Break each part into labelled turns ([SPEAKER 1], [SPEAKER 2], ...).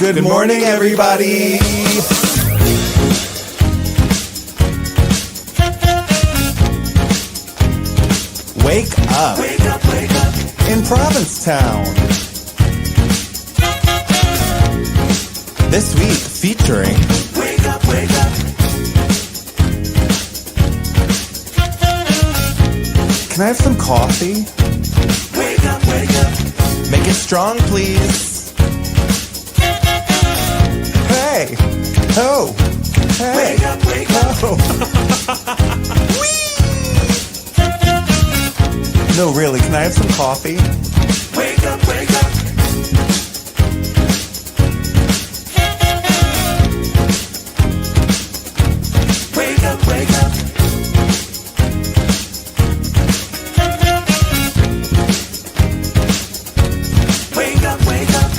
[SPEAKER 1] Good morning, everybody. Wake up. Wake up, wake up. In Provincetown. This week featuring Wake Up, Wake Up. Can I have some coffee? Wake up, wake up. Make it strong, please. Hey. Oh. Hey. Wake up, wake up. Oh. No, really, can I have some coffee? Wake up, wake up. Wake up, wake up. Wake up, wake up.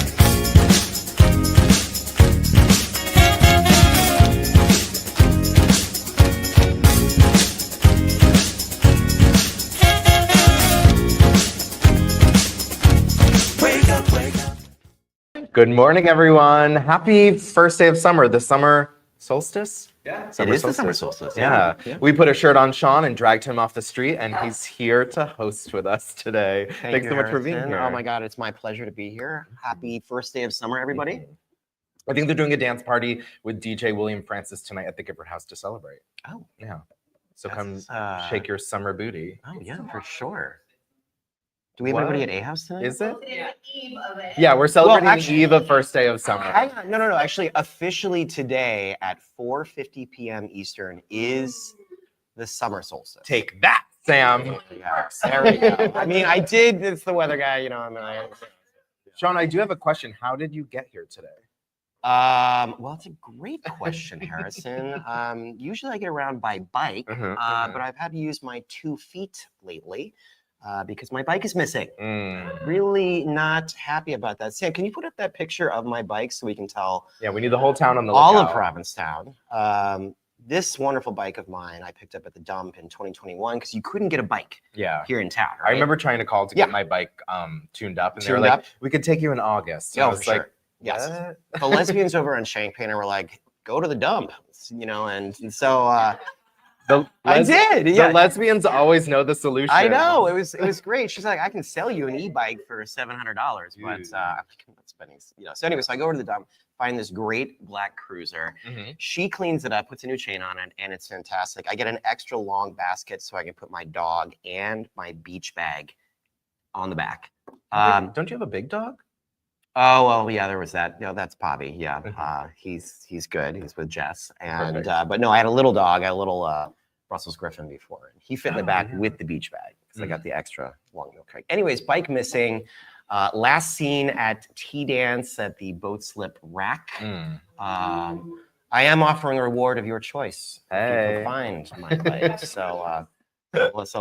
[SPEAKER 2] Good morning, everyone. Happy first day of summer, the summer solstice?
[SPEAKER 3] Yeah,
[SPEAKER 2] it
[SPEAKER 3] is the summer solstice.
[SPEAKER 2] Yeah. We put a shirt on Shawn and dragged him off the street, and he's here to host with us today. Thanks so much for being here.
[SPEAKER 3] Oh my God, it's my pleasure to be here. Happy first day of summer, everybody.
[SPEAKER 2] I think they're doing a dance party with DJ William Francis tonight at the Gifford House to celebrate.
[SPEAKER 3] Oh.
[SPEAKER 2] Yeah. So come shake your summer booty.
[SPEAKER 3] Oh yeah, for sure. Do we have everybody at A House tonight?
[SPEAKER 2] Is it?
[SPEAKER 4] Yeah. Eve of it.
[SPEAKER 2] Yeah, we're celebrating Eve of first day of summer.
[SPEAKER 3] Hang on. No. Actually, officially today at 4:50 p.m. Eastern is the summer solstice.
[SPEAKER 2] Take that, Sam.
[SPEAKER 3] Yeah, there we go. I mean, I did. It's the weather guy, you know. I mean,
[SPEAKER 2] Shawn, I do have a question. How did you get here today?
[SPEAKER 3] Well, it's a great question, Harrison. Usually I get around by bike, but I've had to use my 2 feet lately. Because my bike is missing. Really not happy about that. Sam, can you put up that picture of my bike so we can tell?
[SPEAKER 2] Yeah, we need the whole town on the lookout.
[SPEAKER 3] All of Provincetown. This wonderful bike of mine I picked up at the dump in 2021 because you couldn't get a bike here in town. Right?
[SPEAKER 2] I remember trying to call to get my bike tuned up, and they were like, we could take you in August.
[SPEAKER 3] Yeah,
[SPEAKER 2] I was like,
[SPEAKER 3] yes. The lesbians over on Champaign were like, go to the dump, you know, and so... I did. Yeah.
[SPEAKER 2] The lesbians always know the solution.
[SPEAKER 3] I know. It was great. She's like, I can sell you an e-bike for $700, but I'm not spending. You know. So anyway, so I go over to the dump, find this great black cruiser. She cleans it up, puts a new chain on it, and it's fantastic. I get an extra long basket so I can put my dog and my beach bag on the back.
[SPEAKER 2] Don't you have a big dog?
[SPEAKER 3] Oh well, yeah, there was that. You know, that's Bobby. Yeah, he's good. He's with Jess, and but no, I had a little dog. I had a little Brussels Griffin before, and he fit in the back with the beach bag because I got the extra long milk crate. Anyways, bike missing. Last seen at Tea Dance at the boat slip rack. I am offering a reward of your choice if you can find my bike. So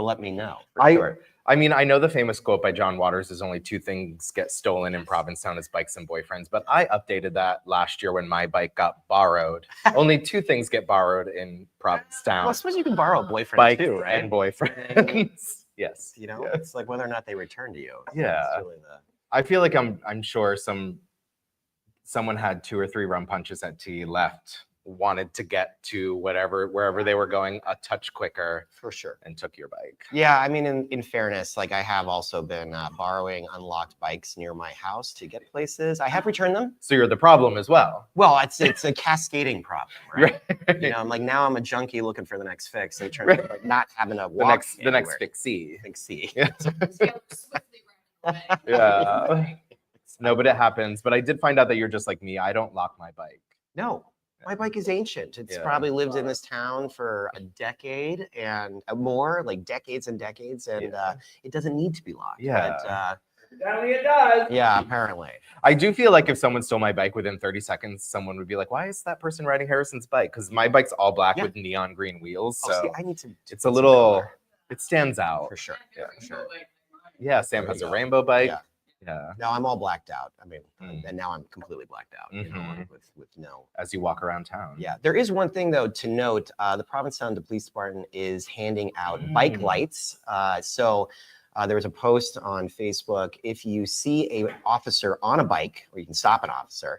[SPEAKER 3] let me know. For sure.
[SPEAKER 2] I mean, I know the famous quote by John Waters is only 2 things get stolen in Provincetown is bikes and boyfriends, but I updated that last year when my bike got borrowed. Only 2 things get borrowed in Provincetown.
[SPEAKER 3] Well, I suppose you can borrow a boyfriend
[SPEAKER 2] bike
[SPEAKER 3] too, right?
[SPEAKER 2] And boyfriends. Yes.
[SPEAKER 3] You know, it's like whether or not they return to you.
[SPEAKER 2] Yeah.
[SPEAKER 3] Really
[SPEAKER 2] I feel like I'm sure someone had 2 or 3 rum punches at tea left, wanted to get to wherever they were going a touch quicker,
[SPEAKER 3] for sure,
[SPEAKER 2] and took your bike.
[SPEAKER 3] Yeah, I mean, in fairness, like I have also been borrowing unlocked bikes near my house to get places. I have returned them.
[SPEAKER 2] So you're the problem as well.
[SPEAKER 3] Well, it's a cascading problem, right? You know, I'm like, now I'm a junkie looking for the next fix. It turns out like not having to walk
[SPEAKER 2] the next fixie.
[SPEAKER 3] Yeah.
[SPEAKER 2] Yeah. No, but it happens. But I did find out that you're just like me. I don't lock my bike.
[SPEAKER 3] No. My bike is ancient. It's probably lived in this town for a decade and more, like decades and decades, and it doesn't need to be locked.
[SPEAKER 2] Yeah.
[SPEAKER 3] But,
[SPEAKER 4] Apparently it does.
[SPEAKER 3] yeah, apparently.
[SPEAKER 2] I do feel like if someone stole my bike within 30 seconds, someone would be like, why is that person riding Harrison's bike? Because my bike's all black with neon green wheels. So
[SPEAKER 3] see, I need to
[SPEAKER 2] it's a little, it stands out.
[SPEAKER 3] For sure.
[SPEAKER 2] Yeah, for sure. Yeah, Sam has a rainbow bike. Yeah.
[SPEAKER 3] No, I'm all blacked out. I mean, and now I'm completely blacked out, you know, with no.
[SPEAKER 2] As you walk around town.
[SPEAKER 3] Yeah. There is one thing, though, to note. The Provincetown Police Department is handing out bike lights. So there was a post on Facebook. If you see an officer on a bike, or you can stop an officer,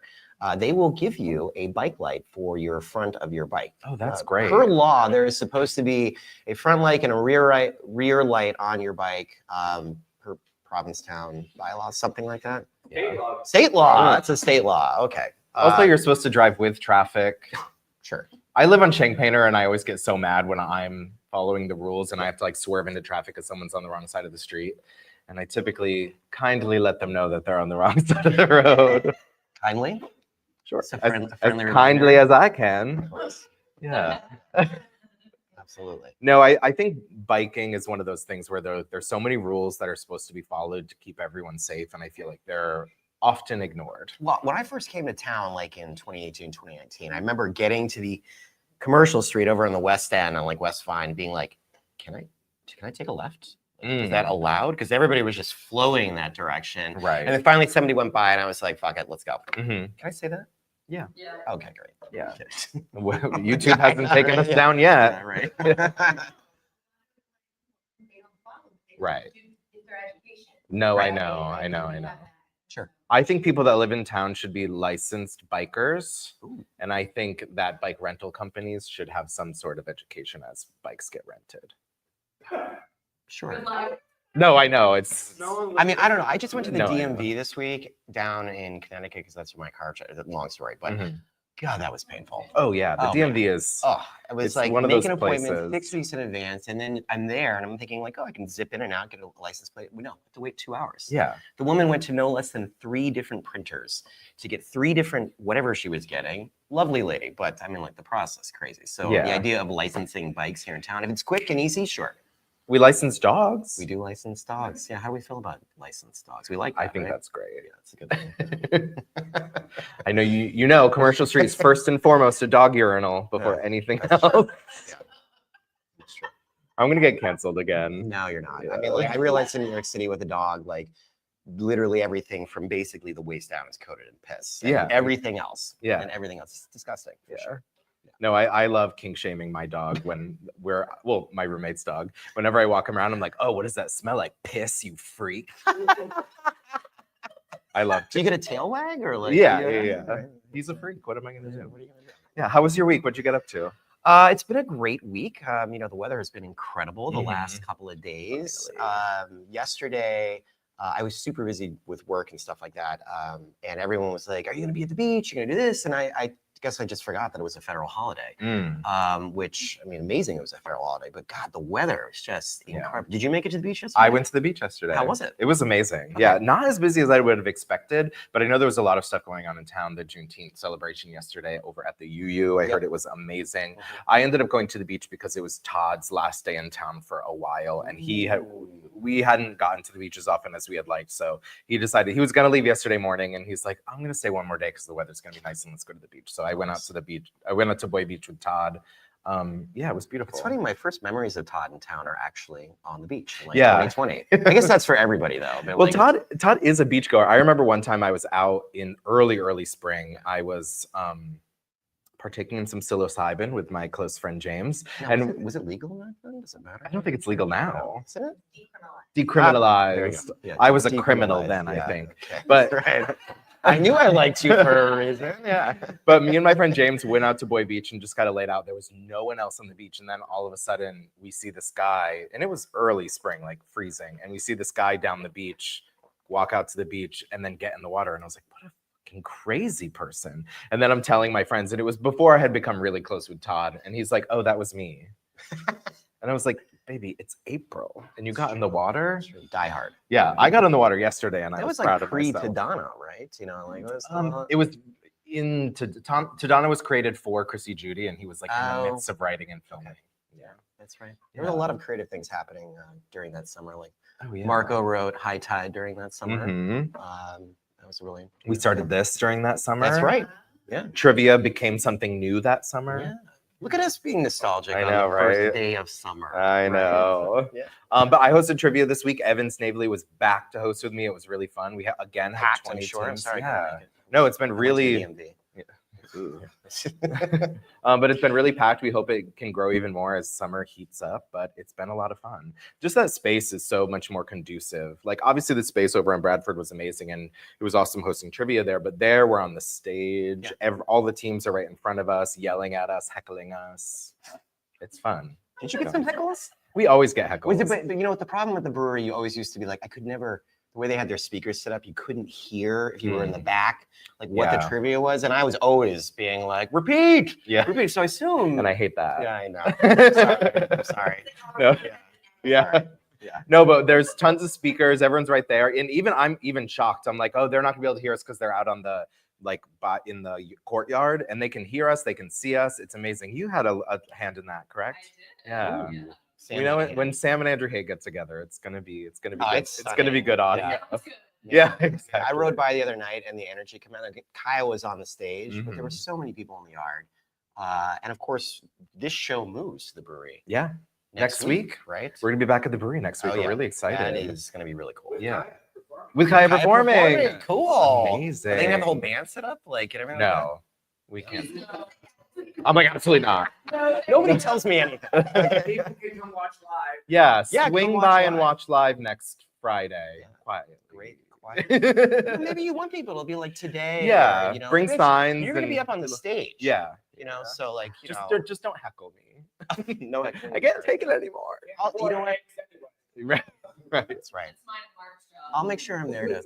[SPEAKER 3] they will give you a bike light for your front of your bike.
[SPEAKER 2] Oh, that's great.
[SPEAKER 3] Per law, there is supposed to be a front light and a rear light on your bike. Per Provincetown bylaws, something like that. State law. That's a state law. Okay.
[SPEAKER 2] Also, you're supposed to drive with traffic.
[SPEAKER 3] Sure.
[SPEAKER 2] I live on Shank-Painter, and I always get so mad when I'm following the rules and I have to like swerve into traffic because someone's on the wrong side of the street. And I typically kindly let them know that they're on the wrong side of the road.
[SPEAKER 3] Kindly?
[SPEAKER 2] Sure.
[SPEAKER 3] It's a
[SPEAKER 2] As
[SPEAKER 3] friendly
[SPEAKER 2] kindly
[SPEAKER 3] reminder.
[SPEAKER 2] as I can. Yeah.
[SPEAKER 3] Absolutely.
[SPEAKER 2] No, I think biking is one of those things where there's so many rules that are supposed to be followed to keep everyone safe. And I feel like they're often ignored.
[SPEAKER 3] Well, when I first came to town, like in 2018, 2019, I remember getting to the commercial street over on the West End on like West Vine being like, can I take a left? Is that allowed? Because everybody was just flowing in that direction.
[SPEAKER 2] Right.
[SPEAKER 3] And then finally somebody went by and I was like, fuck it, let's go.
[SPEAKER 2] Mm-hmm.
[SPEAKER 3] Can I say that?
[SPEAKER 4] Yeah.
[SPEAKER 3] Okay, great.
[SPEAKER 2] Yeah.
[SPEAKER 3] Okay.
[SPEAKER 2] Well, YouTube hasn't taken us down yet.
[SPEAKER 3] Yeah, right.
[SPEAKER 2] Right.
[SPEAKER 4] It's their education.
[SPEAKER 2] No,
[SPEAKER 3] Right.
[SPEAKER 2] I know.
[SPEAKER 3] Sure.
[SPEAKER 2] I think people that live in town should be licensed bikers. And I think that bike rental companies should have some sort of education as bikes get rented.
[SPEAKER 3] Sure.
[SPEAKER 4] Good luck.
[SPEAKER 2] No, I know. It's
[SPEAKER 3] I mean, I don't know. I just went to the
[SPEAKER 2] No, I know.
[SPEAKER 3] DMV this week down in Connecticut because that's where my car. Long story, but
[SPEAKER 2] Mhm.
[SPEAKER 3] God, that was painful.
[SPEAKER 2] Oh yeah, the
[SPEAKER 3] Oh,
[SPEAKER 2] DMV is
[SPEAKER 3] Oh, it was
[SPEAKER 2] It's
[SPEAKER 3] like
[SPEAKER 2] one of
[SPEAKER 3] make
[SPEAKER 2] those
[SPEAKER 3] an appointment
[SPEAKER 2] places.
[SPEAKER 3] 6 weeks in advance, and then I'm there, and I'm thinking like, oh, I can zip in and out, get a license plate. No, I have to wait 2 hours.
[SPEAKER 2] yeah.
[SPEAKER 3] The woman went to no less than 3 different printers to get 3 different whatever she was getting. Lovely lady, but I mean, like the process crazy. So
[SPEAKER 2] Yeah.
[SPEAKER 3] the idea of licensing bikes here in town, if it's quick and easy, sure.
[SPEAKER 2] We license dogs.
[SPEAKER 3] We do license dogs. Yeah, how do we feel about licensed dogs? We like that,
[SPEAKER 2] I think
[SPEAKER 3] right?
[SPEAKER 2] that's great.
[SPEAKER 3] Yeah, that's a good thing.
[SPEAKER 2] I know you know Commercial Street is first and foremost a dog urinal before anything
[SPEAKER 3] that's
[SPEAKER 2] else.
[SPEAKER 3] true. Yeah. That's true.
[SPEAKER 2] I'm gonna get canceled again.
[SPEAKER 3] No, you're not. I
[SPEAKER 2] Yeah.
[SPEAKER 3] mean, like I realized in New York City with a dog, like literally everything from basically the waist down is coated in piss. And
[SPEAKER 2] Yeah.
[SPEAKER 3] everything else.
[SPEAKER 2] Yeah.
[SPEAKER 3] And everything else is disgusting. For
[SPEAKER 2] Yeah.
[SPEAKER 3] sure.
[SPEAKER 2] No, I love kink shaming my dog when my roommate's dog. Whenever I walk him around, I'm like, oh, what does that smell like? Piss, you freak. I love
[SPEAKER 3] Do you get a tail wag or like?
[SPEAKER 2] Yeah.
[SPEAKER 3] Right.
[SPEAKER 2] He's a freak. What am I gonna do?
[SPEAKER 3] What are you gonna do?
[SPEAKER 2] Yeah. How was your week? What'd you get up to?
[SPEAKER 3] It's been a great week. The weather has been incredible the last couple of days. Yesterday, I was super busy with work and stuff like that. And everyone was like, are you going to be at the beach? You're going to do this? And I guess I just forgot that it was a federal holiday, which, I mean, amazing it was a federal holiday. But God, the weather is just incredible. Did you make it to the beach yesterday?
[SPEAKER 2] I went to the beach yesterday.
[SPEAKER 3] How was it?
[SPEAKER 2] It was amazing.
[SPEAKER 3] Okay.
[SPEAKER 2] Yeah, not as busy as I would have expected, but I know there was a lot of stuff going on in town. The Juneteenth celebration yesterday over at the UU, I heard it was amazing. I ended up going to the beach because it was Todd's last day in town for a while, and we hadn't gotten to the beach as often as we had liked, so he decided he was going to leave yesterday morning, and he's like, I'm going to stay one more day because the weather's going to be nice and let's go to the beach. So I went out to the beach. I went out to Boy Beach with Todd. Yeah, it was beautiful.
[SPEAKER 3] It's funny, my first memories of Todd in town are actually on the beach in like
[SPEAKER 2] Yeah.
[SPEAKER 3] 2020. I guess that's for everybody though. But
[SPEAKER 2] Well,
[SPEAKER 3] like,
[SPEAKER 2] Todd is a beachgoer. I remember one time I was out in early spring. I was partaking in some psilocybin with my close friend James.
[SPEAKER 3] now,
[SPEAKER 2] And
[SPEAKER 3] was it legal back then? Does it matter?
[SPEAKER 2] I don't think it's legal now.
[SPEAKER 3] Is it?
[SPEAKER 4] Decriminalized.
[SPEAKER 3] There you
[SPEAKER 2] Decriminalized.
[SPEAKER 3] go. Yeah,
[SPEAKER 2] I was a criminal
[SPEAKER 3] decriminalized.
[SPEAKER 2] then, I
[SPEAKER 3] Yeah,
[SPEAKER 2] think.
[SPEAKER 3] okay.
[SPEAKER 2] But
[SPEAKER 3] right. I knew I liked you for a reason. Yeah.
[SPEAKER 2] But me and my friend James went out to Boy Beach and just kind of laid out. There was no one else on the beach. And then all of a sudden we see this guy, and it was early spring, like freezing. And we see this guy down the beach, walk out to the beach and then get in the water. And I was like, what a fucking crazy person. And then I'm telling my friends, and it was before I had become really close with Todd. And he's like, oh, that was me. And I was like, baby, it's April and you got in the water.
[SPEAKER 3] Die Hard.
[SPEAKER 2] Yeah, I got in the water yesterday and I
[SPEAKER 3] That
[SPEAKER 2] was
[SPEAKER 3] was
[SPEAKER 2] proud
[SPEAKER 3] like
[SPEAKER 2] of
[SPEAKER 3] pre
[SPEAKER 2] myself.
[SPEAKER 3] Tadano, right? You know, like
[SPEAKER 2] It was in Tadano was created for Chrissy Judy, and he was like in the midst of writing and filming.
[SPEAKER 3] Okay.
[SPEAKER 2] Yeah.
[SPEAKER 3] That's right. There were a lot of creative things happening during that summer. Like
[SPEAKER 2] Oh yeah.
[SPEAKER 3] Marco wrote High Tide during that summer.
[SPEAKER 2] Mhm.
[SPEAKER 3] That was really.
[SPEAKER 2] We started this during that summer.
[SPEAKER 3] That's right. Yeah.
[SPEAKER 2] Trivia became something new that summer.
[SPEAKER 3] Yeah. Look at us being nostalgic
[SPEAKER 2] I
[SPEAKER 3] on
[SPEAKER 2] know,
[SPEAKER 3] the first
[SPEAKER 2] right?
[SPEAKER 3] day of summer.
[SPEAKER 2] I
[SPEAKER 3] right?
[SPEAKER 2] know.
[SPEAKER 3] Yeah.
[SPEAKER 2] But I hosted trivia this week. Evan Snavely was back to host with me. It was really fun. We again had
[SPEAKER 3] Packed,
[SPEAKER 2] 20
[SPEAKER 3] I'm sure. I'm
[SPEAKER 2] teams.
[SPEAKER 3] sorry. I couldn't
[SPEAKER 2] Yeah.
[SPEAKER 3] make it.
[SPEAKER 2] No, it's been
[SPEAKER 3] I went to
[SPEAKER 2] really.
[SPEAKER 3] DMV.
[SPEAKER 2] But it's been really packed. We hope it can grow even more as summer heats up, but it's been a lot of fun. Just that space is so much more conducive. Like obviously the space over in Bradford was amazing and it was awesome hosting trivia there, but there we're on the stage. All the teams are right in front of us, yelling at us, heckling us. It's fun.
[SPEAKER 3] Did you get some heckles?
[SPEAKER 2] We always get heckles.
[SPEAKER 3] But you know what the problem with the brewery, you always used to be like, I could never, the way they had their speakers set up, you couldn't hear if you were in the back, like what the trivia was. And I was always being like, repeat. Repeat. So I assume.
[SPEAKER 2] And I hate that.
[SPEAKER 3] Yeah, I know. I'm sorry.
[SPEAKER 2] No.
[SPEAKER 3] Yeah.
[SPEAKER 2] Sorry. Yeah. No, but there's tons of speakers. Everyone's right there. And I'm even shocked. I'm like, oh, they're not gonna be able to hear us because they're out on the in the courtyard and they can hear us, they can see us. It's amazing. You had a hand in that, correct?
[SPEAKER 4] I
[SPEAKER 2] Yeah.
[SPEAKER 4] did.
[SPEAKER 2] You know, when Sam and Andrew Haig get together, it's gonna be good. It's gonna
[SPEAKER 3] stunning.
[SPEAKER 2] be good audio.
[SPEAKER 4] That's good.
[SPEAKER 2] Yeah, exactly.
[SPEAKER 3] I rode by the other night and the energy came out. Kyle was on the stage, but there were so many people in the yard. And of course, this show moves to the brewery.
[SPEAKER 2] Yeah. Next week,
[SPEAKER 3] right?
[SPEAKER 2] We're gonna be back at the brewery next week. We're really excited.
[SPEAKER 3] That is gonna be really cool.
[SPEAKER 2] Yeah. With Kaya performing.
[SPEAKER 3] Cool.
[SPEAKER 2] Amazing.
[SPEAKER 3] Are they gonna have the whole band set up? Like, and everything like
[SPEAKER 2] No, we can't. I'm like, absolutely not.
[SPEAKER 3] that? Nobody tells me anything.
[SPEAKER 4] People can come watch live.
[SPEAKER 2] Yeah,
[SPEAKER 3] Yeah,
[SPEAKER 2] swing
[SPEAKER 3] come
[SPEAKER 2] by
[SPEAKER 3] watch
[SPEAKER 2] and
[SPEAKER 3] live.
[SPEAKER 2] watch live next Friday.
[SPEAKER 3] Yeah.
[SPEAKER 2] Quiet.
[SPEAKER 3] Great. Quiet. Maybe you want people to be like today.
[SPEAKER 2] Yeah,
[SPEAKER 3] or, you know,
[SPEAKER 2] bring
[SPEAKER 3] maybe
[SPEAKER 2] signs.
[SPEAKER 3] You're gonna be
[SPEAKER 2] and-
[SPEAKER 3] up on the stage.
[SPEAKER 2] Yeah.
[SPEAKER 3] You know, so like, you
[SPEAKER 2] Just don't heckle me.
[SPEAKER 3] know, no,
[SPEAKER 2] I can't take it anymore.
[SPEAKER 3] You know what?
[SPEAKER 2] Right. Right.
[SPEAKER 3] That's right.
[SPEAKER 4] It's my Mark's job.
[SPEAKER 3] I'll make sure I'm there to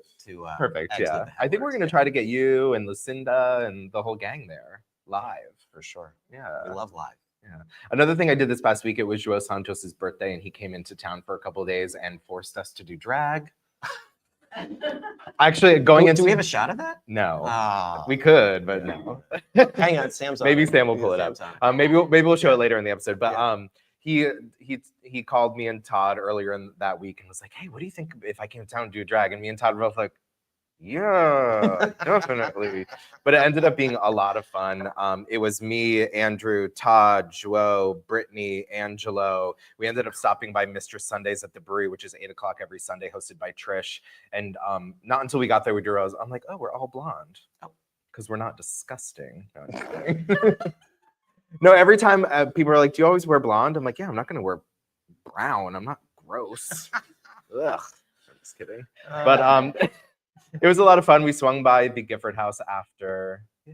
[SPEAKER 2] Perfect.
[SPEAKER 3] exit
[SPEAKER 2] Yeah.
[SPEAKER 3] the
[SPEAKER 2] I think we're
[SPEAKER 3] heckles.
[SPEAKER 2] gonna try to get you and Lucinda and the whole gang there live.
[SPEAKER 3] for sure.
[SPEAKER 2] Yeah.
[SPEAKER 3] We love live.
[SPEAKER 2] Another thing I did this past week, it was Joao Santos's birthday, and he came into town for a couple of days and forced us to do drag. Actually, going into
[SPEAKER 3] Do we have a shot of that?
[SPEAKER 2] no,
[SPEAKER 3] Oh,
[SPEAKER 2] we could, but no.
[SPEAKER 3] hang on, Sam's on.
[SPEAKER 2] Maybe
[SPEAKER 3] it.
[SPEAKER 2] Sam will pull it up.
[SPEAKER 3] Sam's on
[SPEAKER 2] Maybe we'll show it later in the episode. But he called me and Todd earlier in that week and was like, "Hey, what do you think if I came to town and do a drag?" And me and Todd were both like, "Yeah, definitely." But it ended up being a lot of fun. It was me, Andrew, Todd, Joao, Brittany, Angelo. We ended up stopping by Mistress Sundays at the brewery, which is 8:00 every Sunday, hosted by Trish. And not until we got there, I'm like, "Oh, we're all blonde." Because we're not disgusting. No, I'm just kidding. No, every time people are like, "Do you always wear blonde?" I'm like, "Yeah, I'm not gonna wear brown. I'm not gross." Ugh. I'm just kidding. But it was a lot of fun. We swung by the Gifford house after. Yeah.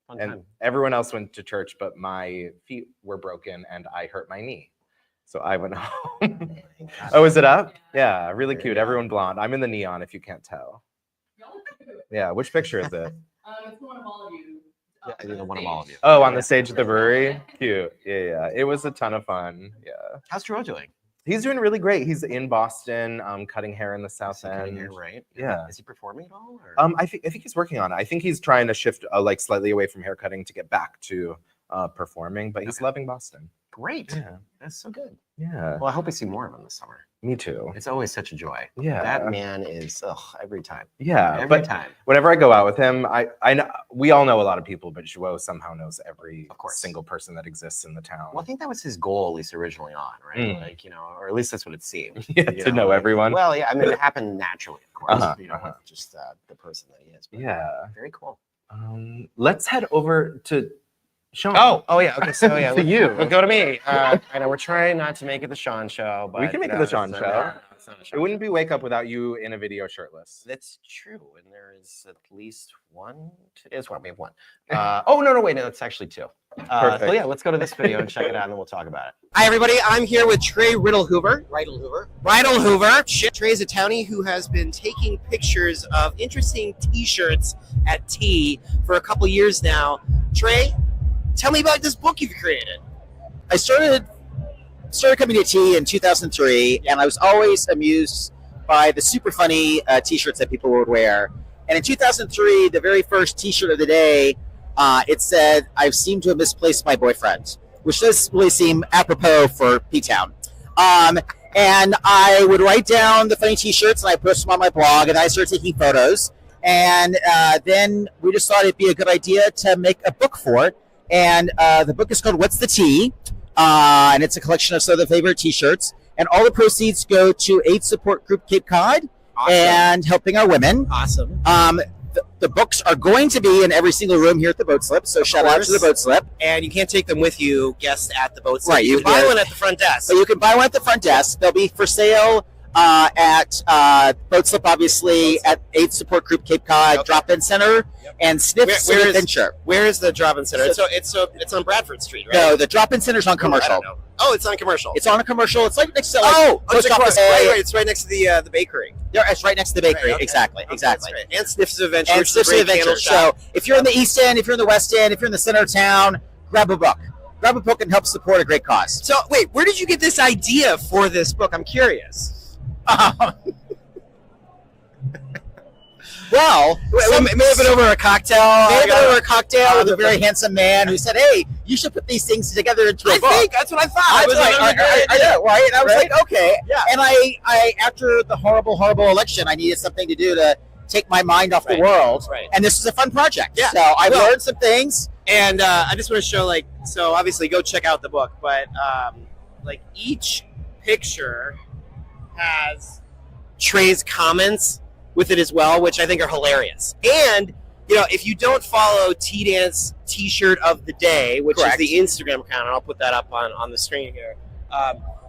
[SPEAKER 3] Fun
[SPEAKER 2] And
[SPEAKER 3] time.
[SPEAKER 2] everyone else went to church, but my feet were broken and I hurt my knee. So I went home. Oh, is it up? Yeah, really cute. Everyone blonde. I'm in the neon if you can't tell.
[SPEAKER 4] Y'all look cute.
[SPEAKER 2] Yeah, which picture is it?
[SPEAKER 4] It's one of all of you.
[SPEAKER 3] Yeah, either one of all of you.
[SPEAKER 2] Oh, on the stage at the brewery? Cute. Yeah. It was a ton of fun. Yeah.
[SPEAKER 3] How's Joao doing?
[SPEAKER 2] He's doing really great. He's in Boston, cutting hair in the South
[SPEAKER 3] Is he cutting
[SPEAKER 2] End.
[SPEAKER 3] hair, right?
[SPEAKER 2] Yeah.
[SPEAKER 3] Is he performing at all? Or?
[SPEAKER 2] I think he's working on it. I think he's trying to shift like slightly away from hair cutting to get back to performing, but he's loving Boston.
[SPEAKER 3] Great.
[SPEAKER 2] Yeah.
[SPEAKER 3] That's so good.
[SPEAKER 2] Yeah.
[SPEAKER 3] Well, I hope we see more of him this summer.
[SPEAKER 2] Me too.
[SPEAKER 3] It's always such a joy.
[SPEAKER 2] Yeah.
[SPEAKER 3] That man is every time.
[SPEAKER 2] Yeah.
[SPEAKER 3] Every
[SPEAKER 2] But
[SPEAKER 3] time.
[SPEAKER 2] whenever I go out with him, I know we all know a lot of people, but Joao somehow knows every
[SPEAKER 3] Of course.
[SPEAKER 2] single person that exists in the town.
[SPEAKER 3] Well, I think that was his goal, at least originally on, right?
[SPEAKER 2] Mm.
[SPEAKER 3] Like, you know, or at least that's what it seemed.
[SPEAKER 2] Yeah,
[SPEAKER 3] you
[SPEAKER 2] to know
[SPEAKER 3] like-
[SPEAKER 2] everyone.
[SPEAKER 3] Well, yeah, I mean, it happened naturally, of course.
[SPEAKER 2] Uh-huh,
[SPEAKER 3] You know,
[SPEAKER 2] uh-huh.
[SPEAKER 3] just the person that he is. But
[SPEAKER 2] Yeah.
[SPEAKER 3] Very cool.
[SPEAKER 2] Let's head over to Shawn.
[SPEAKER 3] Oh yeah. Okay, so yeah,
[SPEAKER 2] To you.
[SPEAKER 3] Go to me. I know we're trying not to make it the Shawn show, but
[SPEAKER 2] We can make it
[SPEAKER 3] no,
[SPEAKER 2] the Shawn
[SPEAKER 3] it's
[SPEAKER 2] show.
[SPEAKER 3] not- it's not a
[SPEAKER 2] It
[SPEAKER 3] Shawn
[SPEAKER 2] wouldn't be
[SPEAKER 3] show.
[SPEAKER 2] Wake Up without you in a video shirtless.
[SPEAKER 3] That's true, and there is at least one. It's one. We have one. Oh no, wait, no, it's actually two. So
[SPEAKER 2] Perfect.
[SPEAKER 3] yeah, let's go to this video and check it out, and then we'll talk about it.
[SPEAKER 5] Hi, everybody. I'm here with Trey Riddle Hoover. Riddle Hoover. Trey is a townie who has been taking pictures of interesting T-shirts at T for a couple years now. Trey, tell me about this book you've created.
[SPEAKER 6] I started coming to T in 2003, and I was always amused by the super funny T-shirts that people would wear. And in 2003, the very first T-shirt of the day, it said, "I've seemed to have misplaced my boyfriend," which does really seem apropos for P-Town. And I would write down the funny T-shirts, and I post them on my blog, and I started taking photos. And then we just thought it'd be a good idea to make a book for it. And the book is called What's the Tea? And it's a collection of some of the favorite T-shirts. And all the proceeds go to AIDS Support Group Cape Cod
[SPEAKER 5] Awesome.
[SPEAKER 6] and helping our women.
[SPEAKER 5] Awesome.
[SPEAKER 6] The books are going to be in every single room here at the Boat Slip, so shout out to the Boat Slip.
[SPEAKER 5] And you can't take them with you, guests at the Boat Slip.
[SPEAKER 6] Right,
[SPEAKER 5] You can buy one at the front desk.
[SPEAKER 6] So you can buy one at the front desk. They'll be for sale at Boat Slip, obviously, at AIDS Support Group Cape Cod Drop-In Center and Sniffs Adventure.
[SPEAKER 5] Where is the drop-in center? It's on Bradford Street, right?
[SPEAKER 6] No, the Drop-In Center's on
[SPEAKER 5] I
[SPEAKER 6] Commercial.
[SPEAKER 5] don't know. Oh, it's on Commercial.
[SPEAKER 6] It's on a commercial. It's like next to
[SPEAKER 5] it's
[SPEAKER 6] post office.
[SPEAKER 5] right. It's right next to the bakery.
[SPEAKER 6] Yeah, it's right next to the bakery.
[SPEAKER 5] Right, okay.
[SPEAKER 6] Exactly.
[SPEAKER 5] Okay, that's great. And Sniffs Adventure.
[SPEAKER 6] And
[SPEAKER 5] which is a
[SPEAKER 6] Sniffs
[SPEAKER 5] great
[SPEAKER 6] Adventure.
[SPEAKER 5] candle
[SPEAKER 6] So
[SPEAKER 5] shop.
[SPEAKER 6] if you're in the East End, if you're in the West End, if you're in the center of town, grab a book. Grab a book and help support a great cause.
[SPEAKER 5] So wait, where did you get this idea for this book? I'm curious.
[SPEAKER 6] Well,
[SPEAKER 5] It may have been over a cocktail.
[SPEAKER 6] with a very handsome man who said, "Hey, you should put these things together into a
[SPEAKER 5] I
[SPEAKER 6] book."
[SPEAKER 5] think that's what I thought.
[SPEAKER 6] I was like, I know, right? And I was like, okay.
[SPEAKER 5] Yeah.
[SPEAKER 6] And I, after the horrible election, I needed something to do to take my mind off the world.
[SPEAKER 5] Right.
[SPEAKER 6] And this is a fun project.
[SPEAKER 5] Yeah.
[SPEAKER 6] So I learned some things.
[SPEAKER 5] And I just want to show, so obviously go check out the book, but each picture has Trey's comments with it as well, which I think are hilarious. And, if you don't follow T-Dance T-shirt of the day, which
[SPEAKER 6] Correct.
[SPEAKER 5] is the Instagram account, and I'll put that up on the screen here,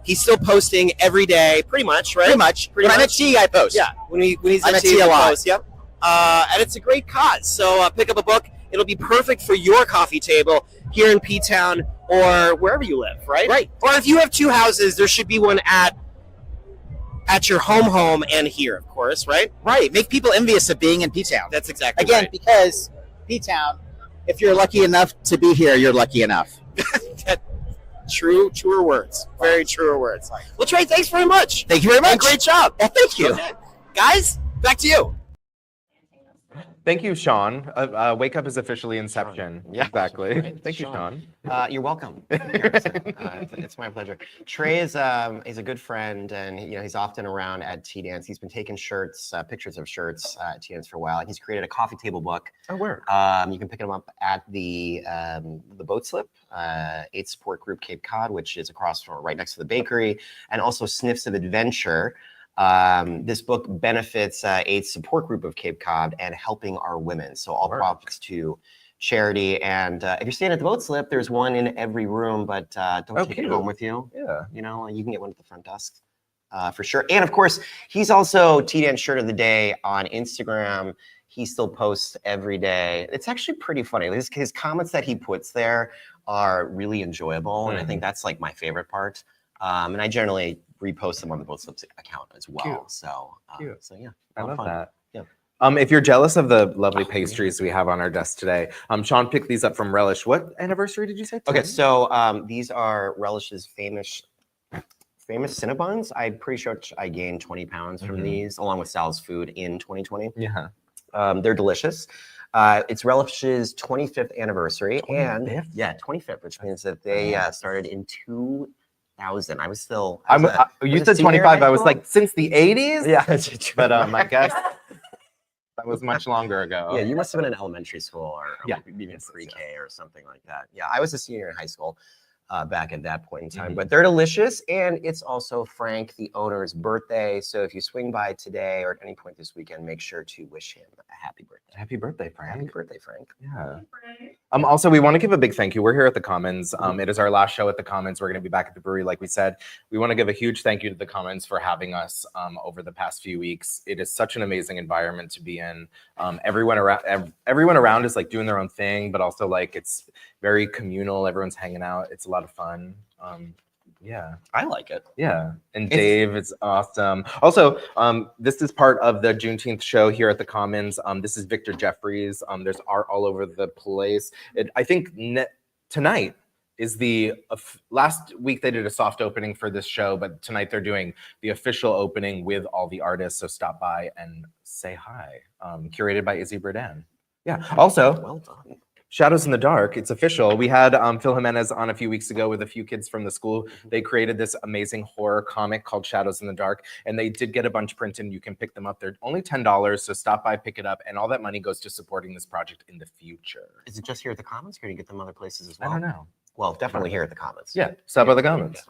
[SPEAKER 5] he's still posting every day, pretty much, right?
[SPEAKER 6] Pretty much. When I'm at T, I post.
[SPEAKER 5] Yeah, when he's
[SPEAKER 6] I'm
[SPEAKER 5] at
[SPEAKER 6] at T a lot.
[SPEAKER 5] post, yep. And it's a great cause. So pick up a book. It'll be perfect for your coffee table here in P-Town or wherever you live, right?
[SPEAKER 6] Right.
[SPEAKER 5] Or if you have two houses, there should be one at your home and here, of course, right?
[SPEAKER 6] Right. Make people envious of being in P-Town.
[SPEAKER 5] That's exactly
[SPEAKER 6] Again,
[SPEAKER 5] right.
[SPEAKER 6] because P-Town, if you're lucky enough to be here, you're lucky enough.
[SPEAKER 5] Truer words. Very truer words. Well, Trey, thanks very much.
[SPEAKER 6] Thank you very much.
[SPEAKER 5] And great job.
[SPEAKER 6] Well, thank you.
[SPEAKER 5] Okay. Guys, back to you.
[SPEAKER 2] Thank you, Shawn. Wake Up is officially Inception.
[SPEAKER 3] Yeah.
[SPEAKER 2] Exactly.
[SPEAKER 3] Right.
[SPEAKER 2] Thank you, Shawn.
[SPEAKER 3] You're welcome. It's my pleasure. Trey is a good friend, and he's often around at T-Dance. He's been taking pictures of shirts at T-Dance for a while, and he's created a coffee table book.
[SPEAKER 2] Oh, where?
[SPEAKER 3] You can pick them up at the Boat Slip, AIDS Support Group Cape Cod, which is across from right next to the bakery, and also Sniffs of Adventure. This book benefits AIDS Support Group of Cape Cod and Helping Our Women. So all profits to charity. And if you're staying at the Boat Slip, there's one in every room, but don't take it home with you.
[SPEAKER 2] Yeah.
[SPEAKER 3] You can get one at the front desk for sure. And of course, he's also T-Dance Shirt of the Day on Instagram. He still posts every day. It's actually pretty funny. His comments that he puts there are really enjoyable. And I think that's my favorite part. And I generally repost them on the Boat Slips account as well.
[SPEAKER 2] Cute.
[SPEAKER 3] So yeah,
[SPEAKER 2] I love
[SPEAKER 3] fun.
[SPEAKER 2] that.
[SPEAKER 3] Yeah.
[SPEAKER 2] If you're jealous of the lovely pastries we have on our desk today, Shawn picked these up from Relish. What anniversary did you say?
[SPEAKER 3] Okay, so these are Relish's famous Cinnabons. I'm pretty sure I gained 20 pounds from these, along with Sal's food in 2020.
[SPEAKER 2] Yeah.
[SPEAKER 3] They're delicious. It's Relish's 25th anniversary, 25th, which means that they started in 2000. I was still.
[SPEAKER 2] You said 25. I was like, since the 80s.
[SPEAKER 3] Yeah,
[SPEAKER 2] but I guess that was much longer ago.
[SPEAKER 3] Yeah, you must have been in elementary school or
[SPEAKER 2] Yeah.
[SPEAKER 3] even pre-K or something like that. Yeah, I was a senior in high school back at that point in time. But they're delicious, and it's also Frank, the owner's birthday. So if you swing by today or at any point this weekend, make sure to wish him a happy birthday.
[SPEAKER 2] Happy birthday, Frank.
[SPEAKER 3] Happy birthday, Frank.
[SPEAKER 2] Yeah. Also, we want to give a big thank you. We're here at the Commons. It is our last show at the Commons. We're going to be back at the brewery, like we said. We want to give a huge thank you to the Commons for having us over the past few weeks. It is such an amazing environment to be in. Everyone around is doing their own thing, but also it's very communal. Everyone's hanging out. It's a lot of fun. Yeah,
[SPEAKER 3] I like it.
[SPEAKER 2] Yeah, and Dave, it's awesome. Also, this is part of the Juneteenth show here at the Commons. This is Victor Jeffries. There's art all over the place. I think tonight is the last week they did a soft opening for this show, but tonight they're doing the official opening with all the artists. So stop by and say hi. Curated by Izzy Burdan. Yeah. Also,
[SPEAKER 3] Well done.
[SPEAKER 2] Shadows in the Dark, it's official. We had Phil Jimenez on a few weeks ago with a few kids from the school. They created this amazing horror comic called Shadows in the Dark, and they did get a bunch printed. You can pick them up. They're only $10, so stop by, pick it up, and all that money goes to supporting this project in the future.
[SPEAKER 3] Is it just here at the Commons, or do you get them other places as well?
[SPEAKER 2] I don't know.
[SPEAKER 3] Well, definitely here at the Commons.
[SPEAKER 2] Yeah, stop by the Commons.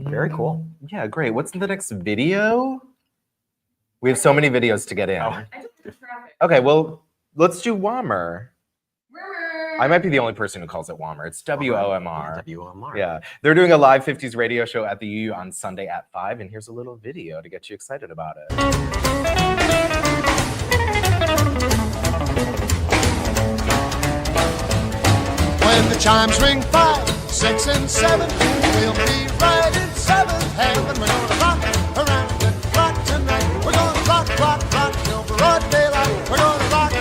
[SPEAKER 3] Very cool.
[SPEAKER 2] Yeah, great. What's the next video? We have so many videos to get in.
[SPEAKER 4] I took the traffic.
[SPEAKER 2] Okay, well, Let's do WOMR.
[SPEAKER 4] Rumor.
[SPEAKER 2] I might be the only person who calls it WOMR. It's WOMR.
[SPEAKER 3] WOMR.
[SPEAKER 2] Yeah, they're doing a live 50s radio show at the UU on Sunday at 5, and here's a little video to get you excited about it.
[SPEAKER 7] When the chimes ring 5, 6, and 7, we'll be right in 7th heaven. We're gonna rock around the clock tonight. We're gonna rock till broad daylight. We're gonna rock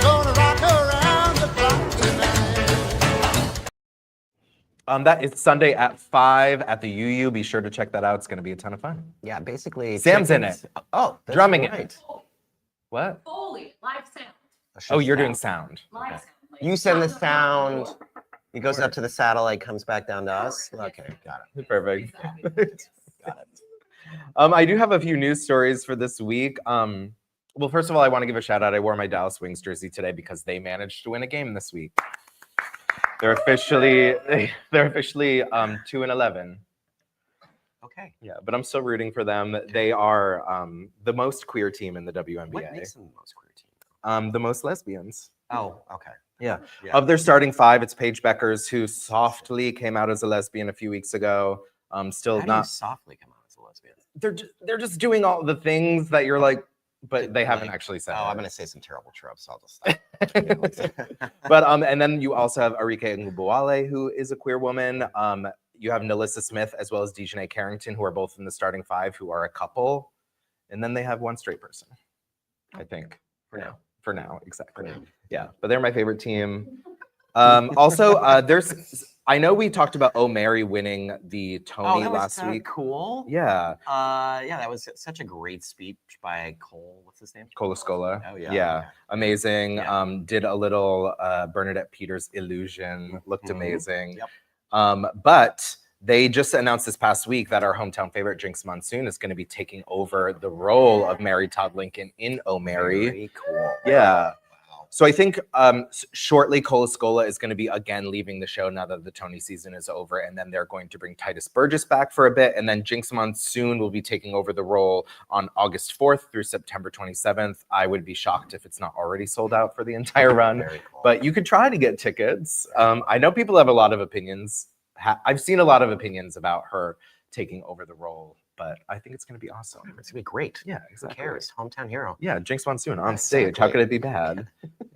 [SPEAKER 7] around the clock tonight.
[SPEAKER 2] That is Sunday at 5 at the UU. Be sure to check that out. It's going to be a ton of fun.
[SPEAKER 3] Yeah, basically.
[SPEAKER 2] Sam's in
[SPEAKER 3] tickets-
[SPEAKER 2] it.
[SPEAKER 3] Oh, that's
[SPEAKER 2] Drumming
[SPEAKER 3] right.
[SPEAKER 2] it. What?
[SPEAKER 4] Foley, live sound.
[SPEAKER 2] Oh, you're doing sound.
[SPEAKER 4] Live
[SPEAKER 3] Okay.
[SPEAKER 4] sound. Like,
[SPEAKER 3] You send the
[SPEAKER 4] not the-
[SPEAKER 3] sound. It goes up to the satellite, comes back down to us. Okay, got it.
[SPEAKER 2] Perfect.
[SPEAKER 4] Exactly.
[SPEAKER 3] Got it.
[SPEAKER 2] I do have a few news stories for this week. Well, first of all, I want to give a shout out. I wore my Dallas Wings jersey today because they managed to win a game this week. They're officially 2-11.
[SPEAKER 3] Okay.
[SPEAKER 2] Yeah, but I'm still rooting for them. They are the most queer team in the WNBA.
[SPEAKER 3] What makes them the most queer team?
[SPEAKER 2] The most lesbians.
[SPEAKER 3] Oh, okay.
[SPEAKER 2] Yeah.
[SPEAKER 3] Yeah.
[SPEAKER 2] Of their starting 5, it's Paige Beckers, who softly came out as a lesbian a few weeks ago. Still
[SPEAKER 3] How do you
[SPEAKER 2] not.
[SPEAKER 3] softly come out as a lesbian?
[SPEAKER 2] They're just doing all the things that you're like, but they haven't
[SPEAKER 3] Like,
[SPEAKER 2] actually said.
[SPEAKER 3] Oh,
[SPEAKER 2] it.
[SPEAKER 3] I'm gonna say some terrible tropes. I'll just stop.
[SPEAKER 2] But and then you also have Arike Ngubwale, who is a queer woman. You have Nalissa Smith as well as Dejanay Carrington, who are both in the starting 5, who are a couple, and then they have one straight person, I think.
[SPEAKER 3] For now.
[SPEAKER 2] For now, exactly.
[SPEAKER 3] For now.
[SPEAKER 2] Yeah, but they're my favorite team. Also, I know we talked about O'Mary winning the Tony
[SPEAKER 3] that was
[SPEAKER 2] last week.
[SPEAKER 3] Cool.
[SPEAKER 2] Yeah,
[SPEAKER 3] Yeah, that was such a great speech by Cole. What's his name?
[SPEAKER 2] Colascola.
[SPEAKER 3] Oh yeah.
[SPEAKER 2] Yeah, amazing.
[SPEAKER 3] Yeah.
[SPEAKER 2] Did a little Bernadette Peters illusion, looked
[SPEAKER 3] Mhm.
[SPEAKER 2] amazing.
[SPEAKER 3] Yep.
[SPEAKER 2] But they just announced this past week that our hometown favorite Jinx Monsoon is going to be taking over the role of Mary Todd Lincoln in O'Mary.
[SPEAKER 3] Very cool.
[SPEAKER 2] Yeah.
[SPEAKER 3] Wow.
[SPEAKER 2] So I think shortly Colascola is going to be again leaving the show now that the Tony season is over, and then they're going to bring Titus Burgess back for a bit, and then Jinx Monsoon will be taking over the role on August 4th through September 27th. I would be shocked if it's not already sold out for the entire run,
[SPEAKER 3] Very cool.
[SPEAKER 2] but you could try to get tickets. I know people have a lot of opinions. I've seen a lot of opinions about her taking over the role, but I think it's going to be awesome.
[SPEAKER 3] It's gonna be great.
[SPEAKER 2] Yeah,
[SPEAKER 3] Who
[SPEAKER 2] exactly.
[SPEAKER 3] cares? Hometown hero.
[SPEAKER 2] Yeah, Jinx Monsoon on stage. How
[SPEAKER 3] Exactly.
[SPEAKER 2] could it be bad?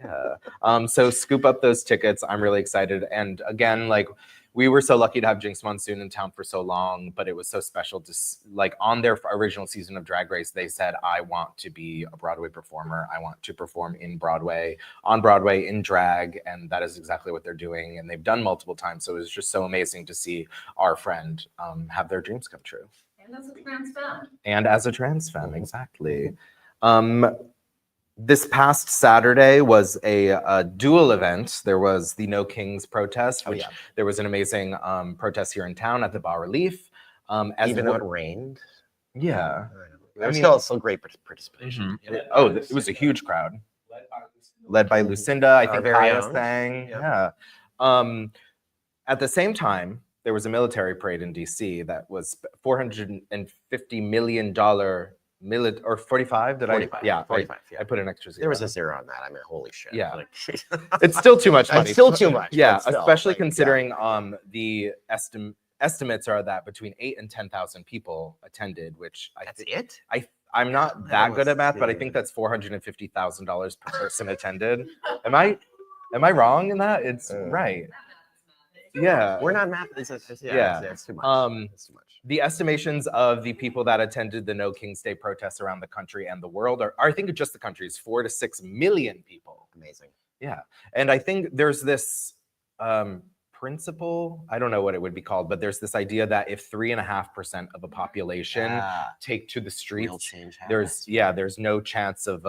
[SPEAKER 2] Yeah. So scoop up those tickets. I'm really excited. And again, like we were so lucky to have Jinx Monsoon in town for so long, but it was so special to like on their original season of Drag Race, they said, I want to be a Broadway performer. I want to perform in Broadway, on Broadway in drag. And that is exactly what they're doing. And they've done multiple times. So it was just so amazing to see our friend have their dreams come true.
[SPEAKER 4] And that's a trans femme.
[SPEAKER 2] And as a trans femme, exactly. This past Saturday was a dual event. There was the No Kings protest, which there was an amazing protest here in town at the Bas Relief.
[SPEAKER 3] Even though it rained.
[SPEAKER 2] Yeah.
[SPEAKER 3] There's
[SPEAKER 2] mean-
[SPEAKER 3] still great participation.
[SPEAKER 2] It was a huge crowd. Led by Lucinda, I
[SPEAKER 3] Our
[SPEAKER 2] think
[SPEAKER 3] very
[SPEAKER 2] Kaya
[SPEAKER 3] own.
[SPEAKER 2] sang.
[SPEAKER 3] Yeah.
[SPEAKER 2] Yeah. At the same time, there was a military parade in DC that was $450 million or 45. Did
[SPEAKER 3] 45,
[SPEAKER 2] I? Yeah,
[SPEAKER 3] 45.
[SPEAKER 2] I put an extra zero.
[SPEAKER 3] There was a zero on that. I mean, holy shit.
[SPEAKER 2] Yeah.
[SPEAKER 3] Like,
[SPEAKER 2] It's still too much money.
[SPEAKER 3] It's still too much.
[SPEAKER 2] Yeah,
[SPEAKER 3] but still,
[SPEAKER 2] especially
[SPEAKER 3] like, yeah.
[SPEAKER 2] considering the estimates are that between 8,000 and 10,000 people attended, which
[SPEAKER 3] That's it?
[SPEAKER 2] I'm not
[SPEAKER 3] I
[SPEAKER 2] that
[SPEAKER 3] was
[SPEAKER 2] good at math, but I think that's $450,000 per person attended. Am I wrong in that? It's right. Yeah.
[SPEAKER 3] We're not math. It's
[SPEAKER 2] Yeah.
[SPEAKER 3] It's too much. It's too much.
[SPEAKER 2] The estimations of the people that attended the No King's Day protests around the country and the world are I think just the country is 4 to 6 million people.
[SPEAKER 3] Amazing.
[SPEAKER 2] Yeah. And I think there's this principle, I don't know what it would be called, but there's this idea that if 3.5% of a population take to the
[SPEAKER 3] Real
[SPEAKER 2] streets,
[SPEAKER 3] change happens.
[SPEAKER 2] there's no chance of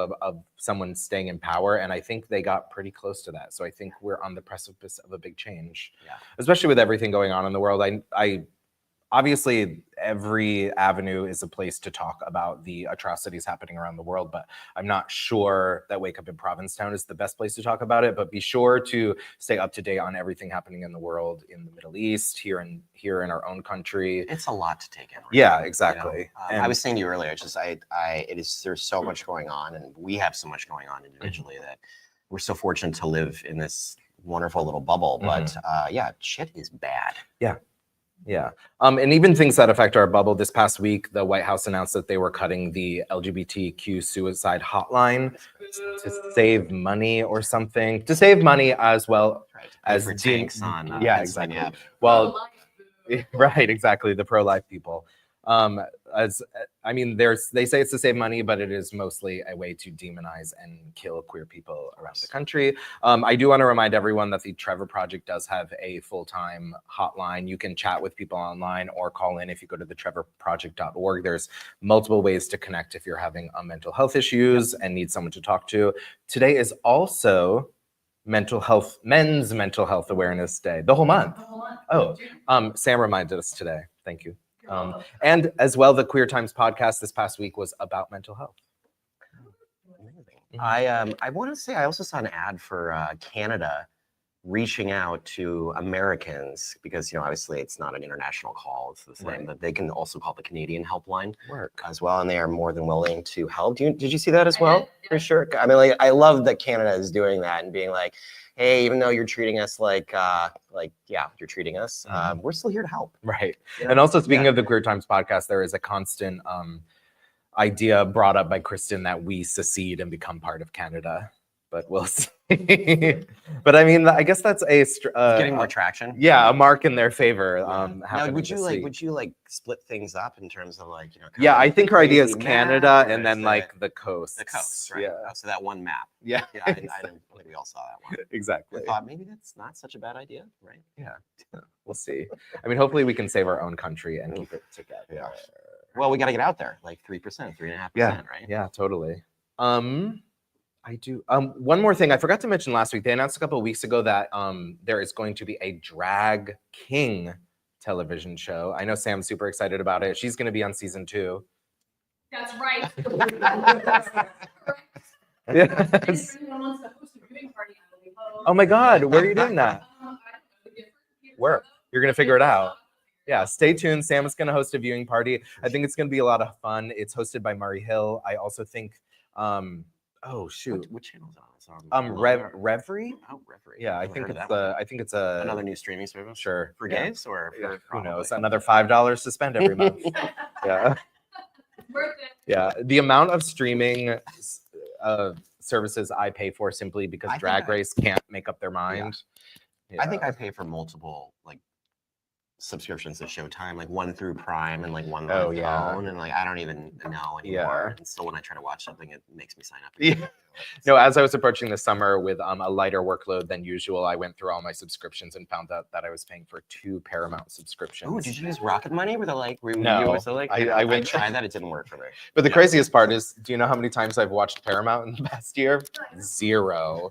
[SPEAKER 2] someone staying in power. And I think they got pretty close to that. So I think we're on the precipice of a big change, especially with everything going on in the world. I obviously every avenue is a place to talk about the atrocities happening around the world, but I'm not sure that Wake Up in Provincetown is the best place to talk about it. But be sure to stay up to date on everything happening in the world, in the Middle East, here in our own country.
[SPEAKER 3] It's a lot to take in. Right
[SPEAKER 2] Yeah,
[SPEAKER 3] now,
[SPEAKER 2] exactly.
[SPEAKER 3] I
[SPEAKER 2] And-
[SPEAKER 3] was saying to you earlier, it's just there's so much going on, and we have so much going on individually that we're so fortunate to live in this wonderful little bubble. But yeah, shit is bad.
[SPEAKER 2] Yeah. And even things that affect our bubble. This past week, the White House announced that they were cutting the LGBTQ suicide hotline to save money or something. To save money as well as
[SPEAKER 3] for tanks on
[SPEAKER 2] yeah,
[SPEAKER 3] Pennsylvania
[SPEAKER 2] exactly.
[SPEAKER 3] Avenue.
[SPEAKER 2] Well, right, exactly. The pro-life people. They say it's to save money, but it is mostly a way to demonize and kill queer people around the country. I do want to remind everyone that the Trevor Project does have a full-time hotline. You can chat with people online or call in if you go to thetrevorproject.org. There's multiple ways to connect if you're having mental health issues and need someone to talk to. Today is also Men's Mental Health Awareness Day, the whole month. Oh, Sam reminded us today. Thank you. And as well, the Queer Times podcast this past week was about mental health.
[SPEAKER 3] I want to say I also saw an ad for Canada reaching out to Americans because, obviously it's not an international call. It's the same, but they can also call the Canadian helpline as well. And they are more than willing to help. Did you see that as well? For sure. I mean, I love that Canada is doing that and being like, hey, even though you're treating us like you're treating us, we're still here to help.
[SPEAKER 2] Right. And also speaking of the Queer Times podcast, there is a constant idea brought up by Kristen that we secede and become part of Canada, but we'll see. But I mean, I guess that's
[SPEAKER 3] getting more traction.
[SPEAKER 2] Yeah, a mark in their favor.
[SPEAKER 3] Now, would you split things up in terms of
[SPEAKER 2] yeah, I think her idea is Canada and then the coast.
[SPEAKER 3] The coast, right?
[SPEAKER 2] Yeah.
[SPEAKER 3] Oh, so that one map.
[SPEAKER 2] Yeah.
[SPEAKER 3] Yeah, I think we all saw that one.
[SPEAKER 2] Exactly.
[SPEAKER 3] I thought maybe that's not such a bad idea, right?
[SPEAKER 2] Yeah. We'll see. I mean, hopefully we can save our own country and keep it together.
[SPEAKER 3] Yeah. Well, we got to get out there, 3%, 3.5%, right?
[SPEAKER 2] Yeah, totally. I do. One more thing I forgot to mention last week. They announced a couple of weeks ago that there is going to be a Drag King television show. I know Sam's super excited about it. She's going to be on season 2.
[SPEAKER 4] That's right.
[SPEAKER 2] Yes.
[SPEAKER 4] If anyone wants to host a viewing party, I will be home.
[SPEAKER 2] Oh my God, where are you doing that?
[SPEAKER 4] I don't know, different people.
[SPEAKER 2] Where? You're going to figure it out. Yeah, stay tuned. Sam is going to host a viewing party. I think it's going to be a lot of fun. It's hosted by Murray Hill. I also think, oh shoot,
[SPEAKER 3] What channel is it on?
[SPEAKER 2] Reverie.
[SPEAKER 3] Oh, Reverie.
[SPEAKER 2] Yeah, I think it's a
[SPEAKER 3] another new streaming service.
[SPEAKER 2] Sure.
[SPEAKER 3] For gays or
[SPEAKER 2] yeah,
[SPEAKER 3] for
[SPEAKER 2] who knows? Another $5 to spend every month. Yeah.
[SPEAKER 4] Worth it.
[SPEAKER 2] Yeah. The amount of streaming services I pay for simply because Drag Race can't make up their mind.
[SPEAKER 3] I think I pay for multiple subscriptions to Showtime, one through Prime and one on my phone, and I don't even know anymore.
[SPEAKER 2] Yeah.
[SPEAKER 3] And still, when I try to watch something, it makes me sign up.
[SPEAKER 2] Yeah. No, as I was approaching the summer with a lighter workload than usual, I went through all my subscriptions and found out that I was paying for 2 Paramount subscriptions.
[SPEAKER 3] Oh, did you use Rocket Money? Were they
[SPEAKER 2] No, I went
[SPEAKER 3] tried that. It didn't work for me.
[SPEAKER 2] But the craziest part is, do you know how many times I've watched Paramount in the past year? 0.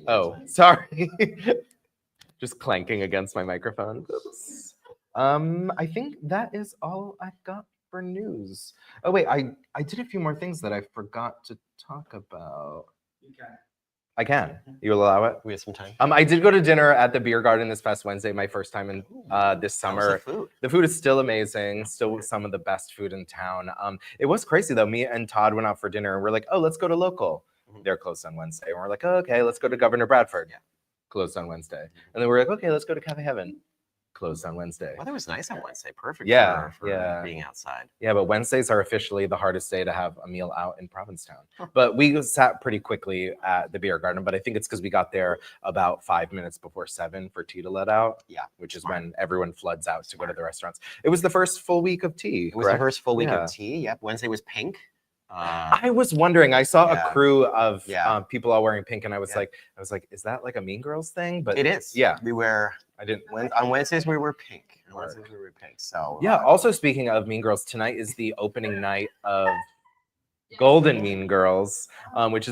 [SPEAKER 2] Oh, sorry. Just clanking against my microphone. Oops. I think that is all I've got for news. Oh wait, I did a few more things that I forgot to talk about.
[SPEAKER 5] You can.
[SPEAKER 2] I can. You will allow it?
[SPEAKER 3] We have some time.
[SPEAKER 2] I did go to dinner at the Beer Garden this past Wednesday, my first time in this summer. The food is still amazing, still some of the best food in town. It was crazy though. Me and Todd went out for dinner and we're like, oh, let's go to local. They're closed on Wednesday. And we're like, oh, okay, let's go to Governor Bradford. Yeah. Closed on Wednesday. And then we're like, okay, let's go to Cafe Heaven. Closed on Wednesday.
[SPEAKER 3] Weather was nice on Wednesday. Perfect for being outside.
[SPEAKER 2] Yeah, but Wednesdays are officially the hardest day to have a meal out in Provincetown. But we sat pretty quickly at the Beer Garden, but I think it's because we got there about 5 minutes before 7 for tea to let out. Yeah. Which is when everyone floods out to go to the restaurants. It was the first full week of tea.
[SPEAKER 3] It was the first full week of tea. Yep. Wednesday was pink.
[SPEAKER 2] I was wondering. I saw a crew of people all wearing pink, and I was like, is that like a Mean Girls thing? But
[SPEAKER 3] it is.
[SPEAKER 2] Yeah,
[SPEAKER 3] we wear.
[SPEAKER 2] I didn't.
[SPEAKER 3] On Wednesdays we were pink. So
[SPEAKER 2] yeah. Also, speaking of Mean Girls, tonight is the opening night of Golden Mean Girls, which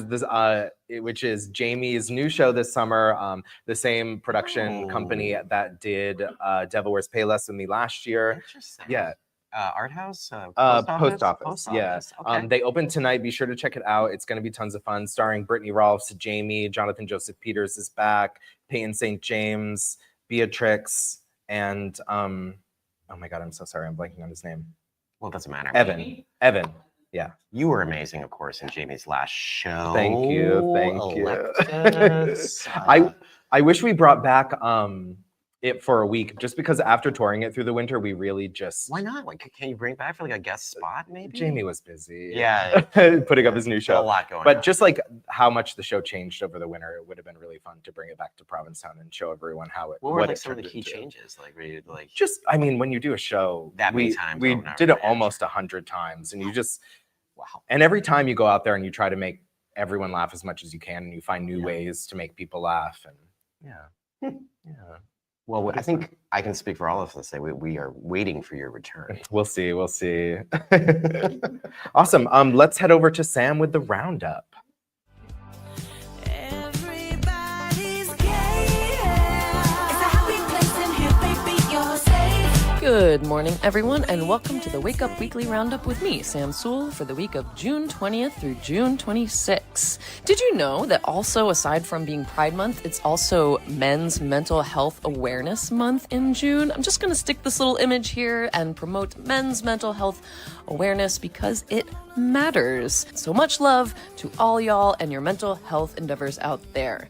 [SPEAKER 2] is Jamie's new show this summer. The same production company that did Devil Wears Payless with me last year.
[SPEAKER 3] Interesting.
[SPEAKER 2] Yeah.
[SPEAKER 3] Art House?
[SPEAKER 2] Post office. Yeah. Okay. They open tonight. Be sure to check it out. It's going to be tons of fun. Starring Brittany Rolfs, Jamie, Jonathan Joseph Peters is back, Peyton St. James, Beatrix, and oh my God, I'm so sorry. I'm blanking on his name.
[SPEAKER 3] Well, it doesn't matter.
[SPEAKER 2] Evan. Yeah.
[SPEAKER 3] You were amazing, of course, in Jamie's last show.
[SPEAKER 2] Thank you.
[SPEAKER 3] Alexis.
[SPEAKER 2] I wish we brought back it for a week, just because after touring it through the winter, we really just.
[SPEAKER 3] Why not? Like, can you bring it back for like a guest spot, maybe?
[SPEAKER 2] Jamie was busy.
[SPEAKER 3] Yeah.
[SPEAKER 2] Putting up his new show.
[SPEAKER 3] A lot going on.
[SPEAKER 2] But just like how much the show changed over the winter, it would have been really fun to bring it back to Provincetown and show everyone how it.
[SPEAKER 3] What were like
[SPEAKER 2] it
[SPEAKER 3] some of the
[SPEAKER 2] turned
[SPEAKER 3] key
[SPEAKER 2] into.
[SPEAKER 3] changes? Like,
[SPEAKER 2] just, I mean, when you do a show
[SPEAKER 3] that many times,
[SPEAKER 2] we
[SPEAKER 3] over and
[SPEAKER 2] did
[SPEAKER 3] over
[SPEAKER 2] it
[SPEAKER 3] again.
[SPEAKER 2] almost 100 times, and you just
[SPEAKER 3] Wow.
[SPEAKER 2] And every time you go out there and you try to make everyone laugh as much as you can, and you find new ways to make people laugh, and yeah.
[SPEAKER 3] Well, I think I can speak for all of us and say we are waiting for your return.
[SPEAKER 2] We'll see. Awesome. Let's head over to Sam with the roundup.
[SPEAKER 8] Good morning, everyone, and welcome to the Wake Up Weekly Roundup with me, Sam Sewell, for the week of June 20th through June 26th. Did you know that also, aside from being Pride Month, it's also Men's Mental Health Awareness Month in June? I'm just going to stick this little image here and promote men's mental health awareness because it matters. So much love to all y'all and your mental health endeavors out there.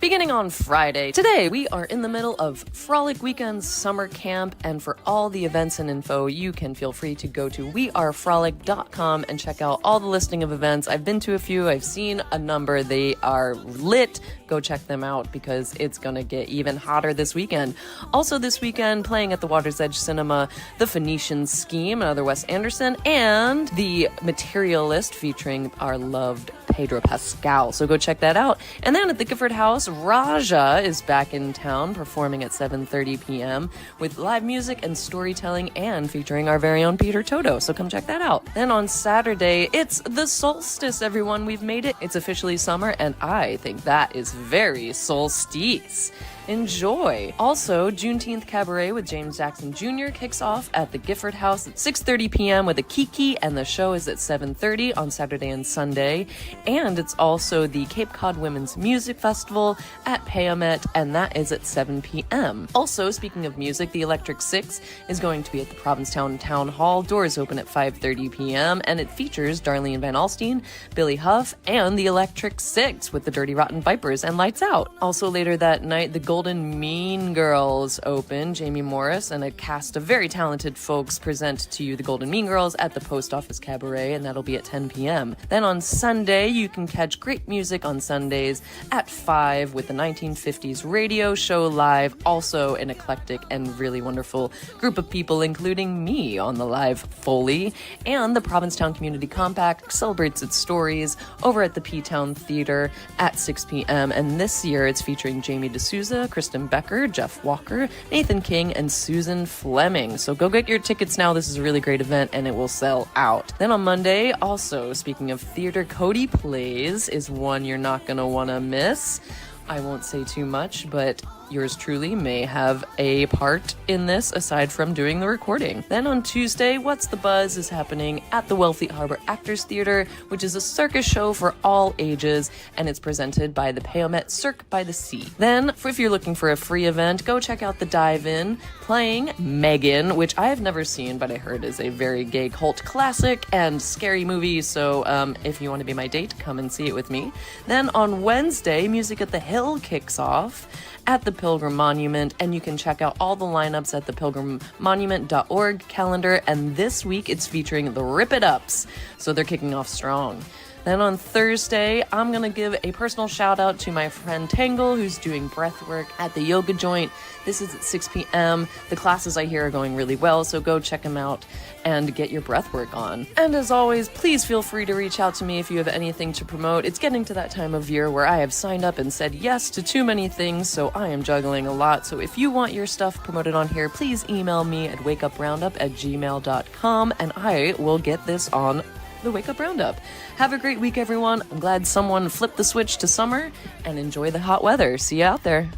[SPEAKER 8] Beginning on Friday, today we are in the middle of Frolic Weekend's summer camp, and for all the events and info, you can feel free to go to wearefrolic.com and check out all the listing of events. I've been to a few, I've seen a number, they are lit. Go check them out because it's gonna get even hotter this weekend. Also this weekend, playing at the Water's Edge Cinema, The Phoenician Scheme, another Wes Anderson, and The Materialist featuring our loved Pedro Pascal. So go check that out. And then at the Gifford House, Raja is back in town performing at 7:30 p.m. with live music and storytelling and featuring our very own Peter Toto. So come check that out. Then on Saturday, it's the solstice, everyone. We've made it. It's officially summer, and I think that is very solstice. Enjoy. Also, Juneteenth Cabaret with James Jackson Jr. kicks off at the Gifford House at 6:30 p.m. with a Kiki, and the show is at 7:30 on Saturday and Sunday. And it's also the Cape Cod Women's Music Festival at Payomet, and that is at 7 p.m. Also, speaking of music, the Electric Six is going to be at the Provincetown Town Hall. Doors open at 5:30 p.m., and it features Darlene Van Alstine, Billy Huff, and the Electric Six with the Dirty Rotten Vipers and Lights Out. Also later that night, the Golden Mean Girls open. Jamie Morris and a cast of very talented folks present to you the Golden Mean Girls at the Post Office Cabaret, and that'll be at 10 p.m. Then on Sunday, you can catch great music on Sundays at 5 with the 1950s radio show live. Also an eclectic and really wonderful group of people, including me on the live Foley. And the Provincetown Community Compact celebrates its stories over at the P-Town Theater at 6 p.m. And this year it's featuring Jamie D'Souza, Kristen Becker, Jeff Walker, Nathan King, and Susan Fleming. So go get your tickets now. This is a really great event and it will sell out. Then on Monday, also speaking of theater, Cody Plays is one you're not going to want to miss. I won't say too much, but yours truly may have a part in this aside from doing the recording. Then on Tuesday, What's the Buzz is happening at the Wellfleet Harbor Actors Theater, which is a circus show for all ages, and it's presented by the Payomet Cirque by the Sea. Then, if you're looking for a free event, go check out the Dive-In, playing Megan, which I have never seen, but I heard is a very gay cult classic and scary movie, so if you want to be my date, come and see it with me. Then on Wednesday, Music at the Hill kicks off at the Pilgrim Monument, and you can check out all the lineups at the pilgrimmonument.org calendar, and this week it's featuring the Rip It Ups, so they're kicking off strong. Then on Thursday, I'm going to give a personal shout out to my friend Tangle, who's doing breath work at the Yoga Joint. This is at 6 p.m. The classes I hear are going really well, so go check them out and get your breath work on. And as always, please feel free to reach out to me if you have anything to promote. It's getting to that time of year where I have signed up and said yes to too many things, so I am juggling a lot. So if you want your stuff promoted on here, please email me at wakeuproundup@gmail.com, and I will get this on the Wake Up Roundup. Have a great week, everyone. I'm glad someone flipped the switch to summer, and enjoy the hot weather. See you out there.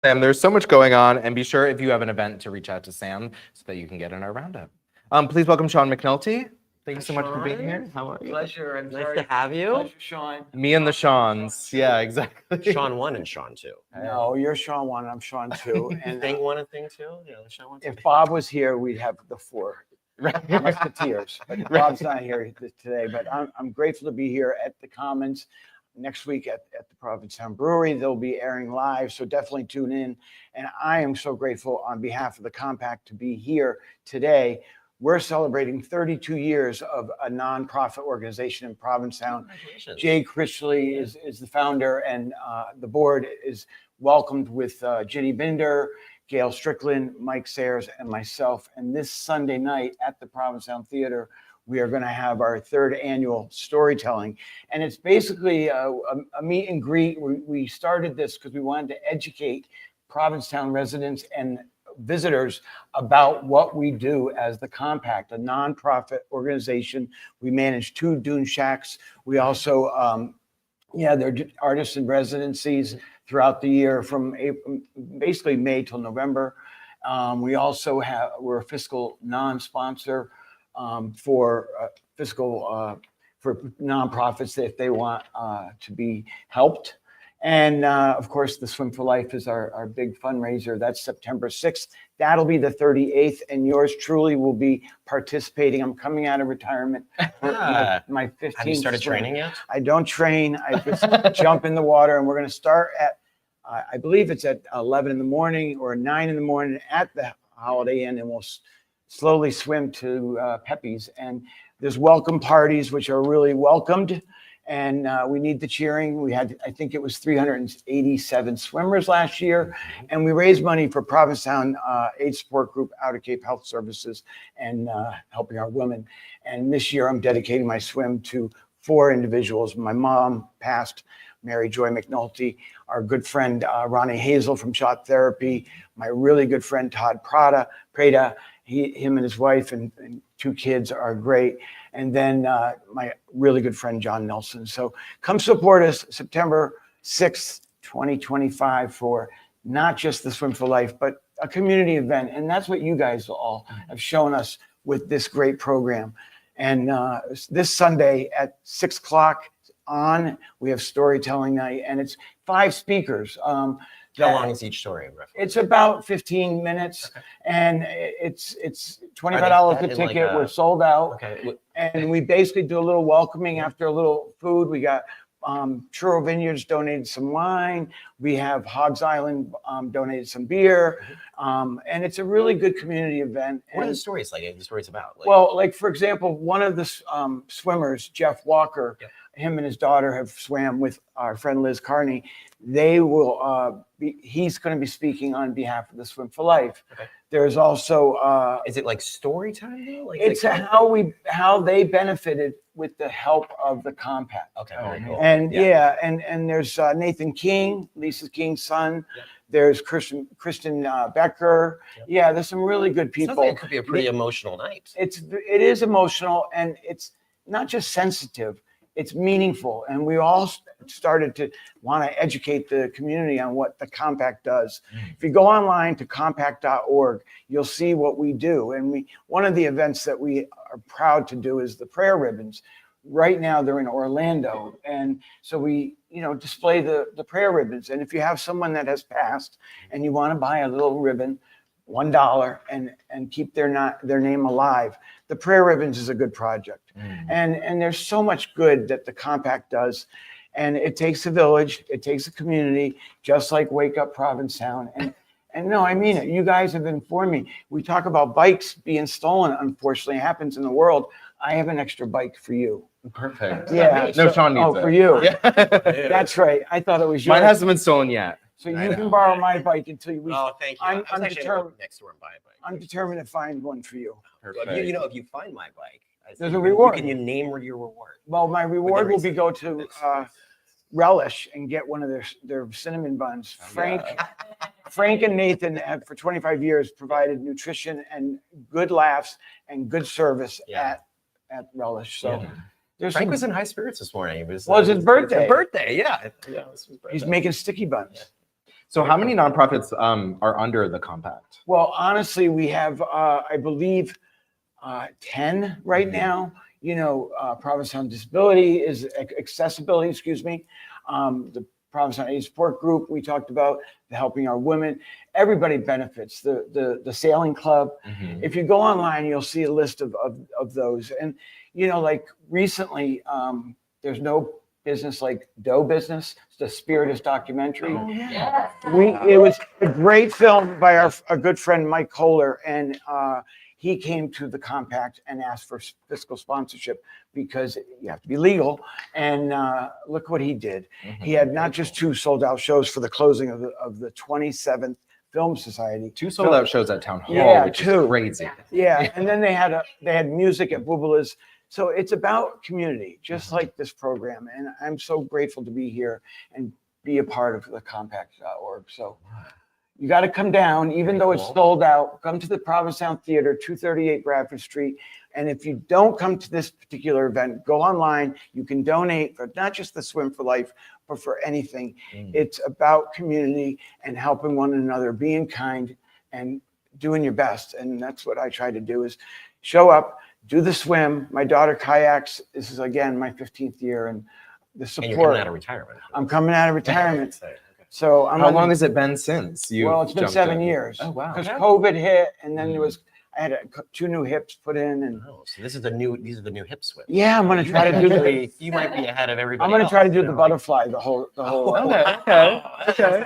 [SPEAKER 2] Sam, there's so much going on, and be sure if you have an event to reach out to Sam so that you can get in our roundup. Please welcome Shawn McNulty. Thanks so much for being here.
[SPEAKER 3] How are you?
[SPEAKER 9] Pleasure. I'm
[SPEAKER 3] Nice
[SPEAKER 9] sorry.
[SPEAKER 3] to have you.
[SPEAKER 9] Pleasure, Shawn.
[SPEAKER 2] Me and the Shawns. Yeah, exactly.
[SPEAKER 3] Shawn 1 and Shawn 2.
[SPEAKER 9] No, you're Shawn 1. I'm Shawn 2. And
[SPEAKER 3] Thing 1 and Thing 2. Yeah, the Shawn 1.
[SPEAKER 9] if Bob was here, we'd have the 4 Musketeers. But Bob's not here today. But I'm grateful to be here at the Commons next week at the Provincetown Brewery. They'll be airing live, so definitely tune in. And I am so grateful on behalf of the Compact to be here today. We're celebrating 32 years of a nonprofit organization in Provincetown. Jay Critchley is the founder, and the board is welcomed with Ginny Binder, Gail Strickland, Mike Sayers, and myself. And this Sunday night at the Provincetown Theater, we are going to have our 3rd annual storytelling. And it's basically a meet and greet. We started this because we wanted to educate Provincetown residents and visitors about what we do as the Compact, a nonprofit organization. We manage 2 Dune Shacks. We also, they're artists in residencies throughout the year from April, basically May till November. We also we're a fiscal non-sponsor for nonprofits if they want to be helped. And of course, the Swim for Life is our big fundraiser. That's September 6th. That'll be the 38th. And yours truly will be participating. I'm coming out of retirement for my 15th.
[SPEAKER 3] Have you started
[SPEAKER 9] swim.
[SPEAKER 3] training yet?
[SPEAKER 9] I don't train. I just jump in the water. And we're going to start at, I believe it's at 11 in the morning or 9 in the morning at the Holiday Inn. And we'll slowly swim to Pepe's. And there's welcome parties, which are really welcomed. And we need the cheering. We had, I think it was 387 swimmers last year. And we raised money for Provincetown AIDS Support Group out of Cape Health Services and helping our women. And this year I'm dedicating my swim to 4 individuals. My mom passed, Mary Joy McNulty, our good friend Ronnie Hazel from Shot Therapy, my really good friend Todd Prada, him and his wife and 2 kids are great. And then my really good friend, John Nelson. So come support us September 6th, 2025 for not just the Swim for Life, but a community event. And that's what you guys all have shown us with this great program. And this Sunday at 6 o'clock we have storytelling night, and it's 5 speakers.
[SPEAKER 3] How long is each story?
[SPEAKER 9] It's about 15 minutes, and it's $25 a ticket. We're sold out.
[SPEAKER 3] Okay.
[SPEAKER 9] And we basically do a little welcoming after a little food. We got Churro Vineyards donated some wine. We have Hogs Island donated some beer. And it's a really good community event.
[SPEAKER 3] What are the stories like? The stories about?
[SPEAKER 9] Well, like for example, one of the swimmers, Jeff Walker, him and his daughter have swam with our friend Liz Carney. They will he's going to be speaking on behalf of the Swim for Life.
[SPEAKER 3] Okay.
[SPEAKER 9] There's also
[SPEAKER 3] is it like story time though? Like
[SPEAKER 9] it's how they benefited with the help of the Compact.
[SPEAKER 3] Okay. Very cool.
[SPEAKER 9] And and there's Nathan King, Lisa King's son.
[SPEAKER 3] Yep.
[SPEAKER 9] There's Kristen Becker.
[SPEAKER 3] Yep.
[SPEAKER 9] Yeah, there's some really good people.
[SPEAKER 3] Sounds like it could be a pretty emotional night.
[SPEAKER 9] It is emotional, and it's not just sensitive. It's meaningful, and we all started to want to educate the community on what the Compact does. If you go online to compact.org, you'll see what we do. And one of the events that we are proud to do is the prayer ribbons. Right now they're in Orlando, and so we display the prayer ribbons. And if you have someone that has passed and you want to buy a little ribbon, $1 and keep their name alive, the prayer ribbons is a good project. And there's so much good that the Compact does, and it takes a village, it takes a community, just like Wake Up Provincetown. And no, I mean it. You guys have informed me. We talk about bikes being stolen. Unfortunately, it happens in the world. I have an extra bike for you.
[SPEAKER 2] Perfect.
[SPEAKER 9] Yeah.
[SPEAKER 2] No, Shawn needs it.
[SPEAKER 9] for you.
[SPEAKER 2] Yeah.
[SPEAKER 9] That's right. I thought it was yours.
[SPEAKER 2] Mine hasn't been stolen yet.
[SPEAKER 9] So you can borrow my bike until you.
[SPEAKER 3] Oh, thank you.
[SPEAKER 9] I'm
[SPEAKER 3] actually
[SPEAKER 9] determined.
[SPEAKER 3] Next door and buy a bike.
[SPEAKER 9] I'm determined to find one for you.
[SPEAKER 2] Perfect.
[SPEAKER 3] If you find my bike,
[SPEAKER 9] There's a reward.
[SPEAKER 3] You name your reward.
[SPEAKER 9] Well, my reward will be go to Relish and get one of their cinnamon buns. Frank and Nathan have for 25 years provided nutrition and good laughs and good service at Relish. So
[SPEAKER 3] Frank was in high spirits this morning. It was
[SPEAKER 9] his birthday.
[SPEAKER 3] His birthday, yeah. It was his birthday.
[SPEAKER 9] He's making sticky buns.
[SPEAKER 2] So how many nonprofits are under the Compact?
[SPEAKER 9] Well, honestly, we have, I believe, 10 right now. Provincetown Disability is accessibility, the Provincetown AIDS Support Group we talked about, the helping our women. Everybody benefits. The sailing club. If you go online, you'll see a list of those. And like recently, there's no business like Doe Business. It's the Spiritist documentary.
[SPEAKER 5] Oh, yeah.
[SPEAKER 9] It was a great film by our good friend Mike Kohler, and he came to the compact and asked for fiscal sponsorship because you have to be legal. And look what he did. He had not just 2 sold out shows for the closing of the 27th Film Society.
[SPEAKER 2] 2 sold out shows at Town Hall,
[SPEAKER 9] Yeah,
[SPEAKER 2] which
[SPEAKER 9] 2.
[SPEAKER 2] is crazy.
[SPEAKER 9] Yeah, and then they had music at Boobala's. So it's about community, just like this program. And I'm so grateful to be here and be a part of the compact.org. So you got to come down, even though it's sold out. Come to the Provincetown Theater, 238 Bradford Street. And if you don't come to this particular event, go online. You can donate for not just the Swim for Life, but for anything. It's about community and helping one another, being kind and doing your best. And that's what I try to do, is show up, do the swim. My daughter kayaks. This is, again, my 15th year. And the support.
[SPEAKER 3] And you're coming out of retirement.
[SPEAKER 9] I'm coming out of retirement. So
[SPEAKER 2] How long has it been since you?
[SPEAKER 9] Well, it's been 7 years.
[SPEAKER 2] Oh, wow.
[SPEAKER 9] Because COVID hit, and then I had 2 new hips put in, and
[SPEAKER 3] So these are the new hip swim.
[SPEAKER 9] yeah, I'm gonna try to do
[SPEAKER 3] You might be ahead of everybody.
[SPEAKER 9] I'm gonna
[SPEAKER 3] else,
[SPEAKER 9] try to do
[SPEAKER 3] you
[SPEAKER 9] the
[SPEAKER 3] know,
[SPEAKER 9] butterfly, the whole.
[SPEAKER 2] Okay.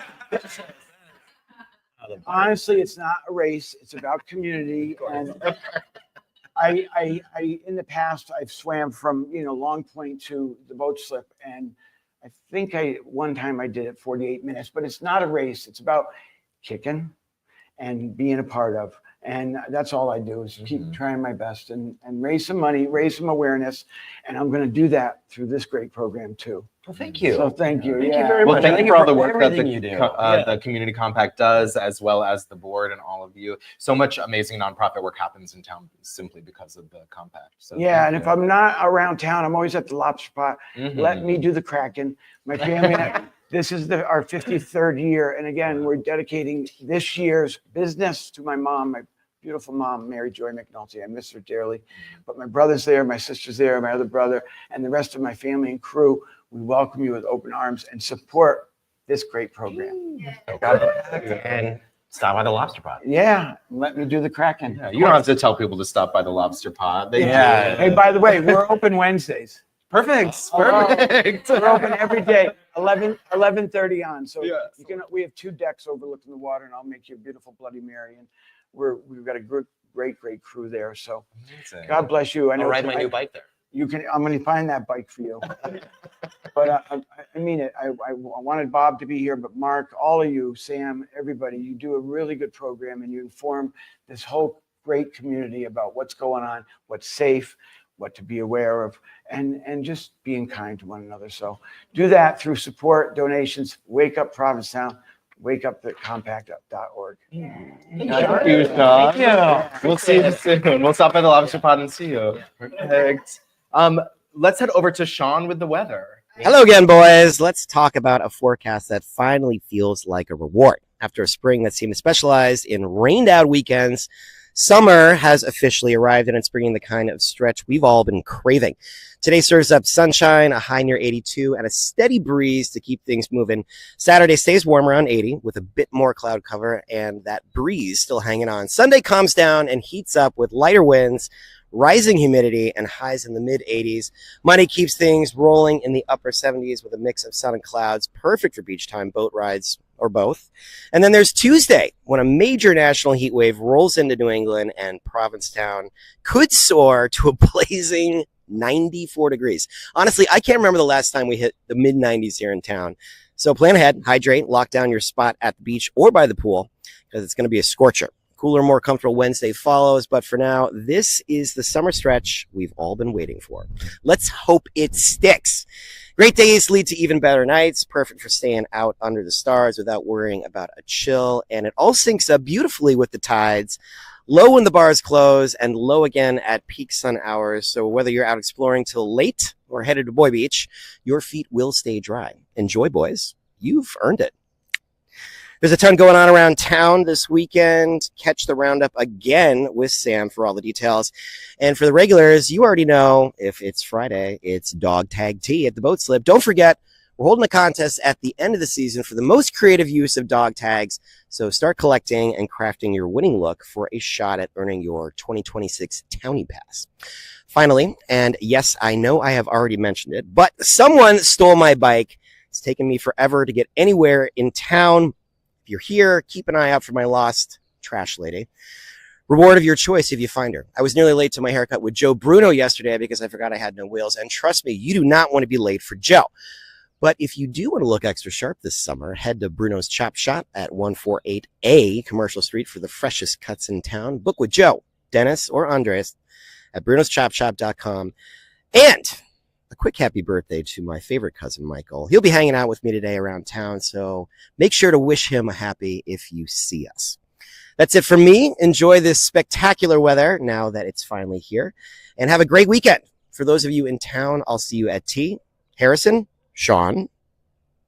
[SPEAKER 9] Honestly, it's not a race. It's about community, and I in the past I've swam from Long Point to the boat slip, and I think one time I did it 48 minutes, but it's not a race. It's about kicking and being a part of. And that's all I do, is keep trying my best and raise some money, raise some awareness. And I'm going to do that through this great program too.
[SPEAKER 3] Well, thank you.
[SPEAKER 9] So thank you.
[SPEAKER 3] Thank you very
[SPEAKER 2] Well,
[SPEAKER 3] much.
[SPEAKER 2] thank you for all the work that
[SPEAKER 3] everything you do.
[SPEAKER 2] the Community Compact does, as well as the board and all of you. So much amazing nonprofit work happens in town simply because of the Compact. So
[SPEAKER 9] Yeah, and if I'm not around town, I'm always at the Lobster Pot. Let me do the Kraken. My family, this is our 53rd year. And again, we're dedicating this year's business to my mom, my beautiful mom, Mary Joy McNulty. I miss her dearly. But my brother's there, my sister's there, my other brother, and the rest of my family and crew. We welcome you with open arms and support this great program.
[SPEAKER 3] And stop by the Lobster Pot.
[SPEAKER 9] Yeah, let me do the Kraken.
[SPEAKER 2] Yeah, you don't have to tell people to stop by the Lobster Pot. They do.
[SPEAKER 9] Hey, by the way, we're open Wednesdays.
[SPEAKER 2] Perfect. Perfect.
[SPEAKER 9] We're open every day, 11:30 on. So
[SPEAKER 2] Yeah.
[SPEAKER 9] we have 2 decks overlooking the water, and I'll make you a beautiful Bloody Mary. And we've got a great crew there. So
[SPEAKER 2] Amazing.
[SPEAKER 9] God bless you. I know
[SPEAKER 3] I'll ride my new bike there.
[SPEAKER 9] I'm going to find that bike for you. But I mean it. I wanted Bob to be here, but Mark, all of you, Sam, everybody, you do a really good program, and you inform this whole great community about what's going on, what's safe, what to be aware of, and just being kind to one another. So do that through support, donations. Wake Up Provincetown. Wake up at compact.org.
[SPEAKER 2] Thank you, Shawn. Yeah. We'll see you soon. We'll stop by the Lobster Pot and see you. Perfect. Let's head over to Shawn with the weather.
[SPEAKER 5] Hello again, boys. Let's talk about a forecast that finally feels like a reward. After a spring that seemed to specialize in rained out weekends, summer has officially arrived, and it's bringing the kind of stretch we've all been craving. Today serves up sunshine, a high near 82, and a steady breeze to keep things moving. Saturday stays warm around 80 with a bit more cloud cover and that breeze still hanging on. Sunday calms down and heats up with lighter winds, rising humidity, and highs in the mid-80s. Monday keeps things rolling in the upper 70s with a mix of sun and clouds, perfect for beach time, boat rides, or both. And then there's Tuesday, when a major national heat wave rolls into New England and Provincetown could soar to a blazing 94 degrees. Honestly, I can't remember the last time we hit the mid-90s here in town. So plan ahead, hydrate, lock down your spot at the beach or by the pool, because it's going to be a scorcher. Cooler, more comfortable Wednesday follows, but for now, this is the summer stretch we've all been waiting for. Let's hope it sticks. Great days lead to even better nights, perfect for staying out under the stars without worrying about a chill, and it all syncs up beautifully with the tides. Low when the bars close and low again at peak sun hours. So whether you're out exploring till late or headed to Boy Beach, your feet will stay dry. Enjoy, boys. You've earned it. There's a ton going on around town this weekend. Catch the roundup again with Sam for all the details. And for the regulars, you already know if it's Friday, it's dog tag tea at the boat slip. Don't forget, we're holding a contest at the end of the season for the most creative use of dog tags. So start collecting and crafting your winning look for a shot at earning your 2026 Townie Pass. Finally, and yes, I know I have already mentioned it, but someone stole my bike. It's taken me forever to get anywhere in town. If you're here, keep an eye out for my lost trash lady. Reward of your choice if you find her. I was nearly late to my haircut with Joe Bruno yesterday because I forgot I had no wheels. And trust me, you do not want to be late for Joe. But if you do want to look extra sharp this summer, head to Bruno's Chop Shop at 148A Commercial Street for the freshest cuts in town. Book with Joe, Dennis, or Andres at brunoschopshop.com. And a quick happy birthday to my favorite cousin, Michael. He'll be hanging out with me today around town, so make sure to wish him a happy if you see us. That's it for me. Enjoy this spectacular weather now that it's finally here, and have a great weekend. For those of you in town, I'll see you at tea. Harrison, Shawn,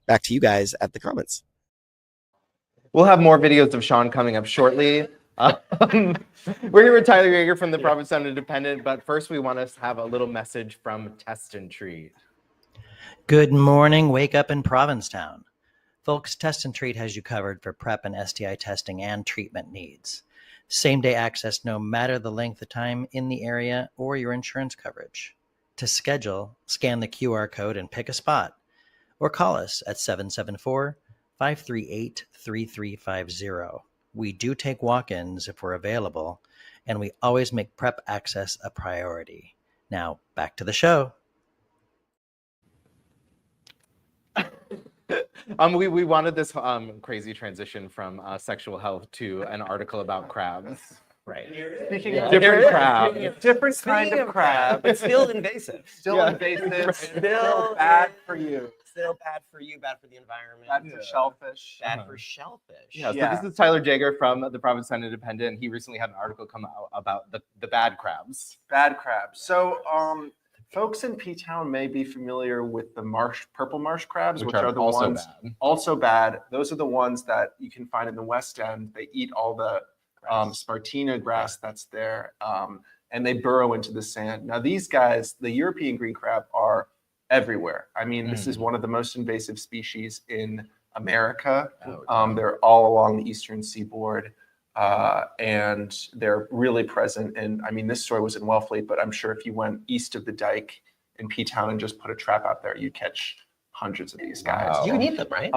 [SPEAKER 5] back to you guys at the comments.
[SPEAKER 2] We'll have more videos of Shawn coming up shortly. We're here with Tyler Jager from the Provincetown Independent, but first we want to have a little message from Test and Treat.
[SPEAKER 10] Good morning, wake up in Provincetown. Folks, Test and Treat has you covered for PrEP and STI testing and treatment needs. Same-day access no matter the length of time in the area or your insurance coverage. To schedule, scan the QR code and pick a spot, or call us at 774-538-3350. We do take walk-ins if we're available, and we always make PrEP access a priority. Now, back to the show.
[SPEAKER 2] We wanted this crazy transition from sexual health to an article about crabs.
[SPEAKER 3] Right.
[SPEAKER 2] Speaking of different crab.
[SPEAKER 3] Different kind of crab. It's still invasive.
[SPEAKER 2] Still invasive.
[SPEAKER 3] Still bad for you. Still bad for you, bad for the environment.
[SPEAKER 11] Bad for shellfish.
[SPEAKER 3] Bad for shellfish.
[SPEAKER 2] Yeah, so this is Tyler Jager from the Provincetown Independent. He recently had an article come out about the bad crabs.
[SPEAKER 11] Bad crabs. So folks in P-Town may be familiar with the purple marsh crabs, which are the
[SPEAKER 2] also
[SPEAKER 11] ones
[SPEAKER 2] bad.
[SPEAKER 11] Also bad. Those are the ones that you can find in the West End. They eat all the Spartina grass that's there, and they burrow into the sand. Now these guys, the European green crab, are everywhere. I mean, this is one of the most invasive species in America. They're all along the eastern seaboard, and they're really present. And I mean, this story was in Wellfleet, but I'm sure if you went east of the dike in P-Town and just put a trap out there, you'd catch hundreds of these guys.
[SPEAKER 3] Wow. You can eat them, right?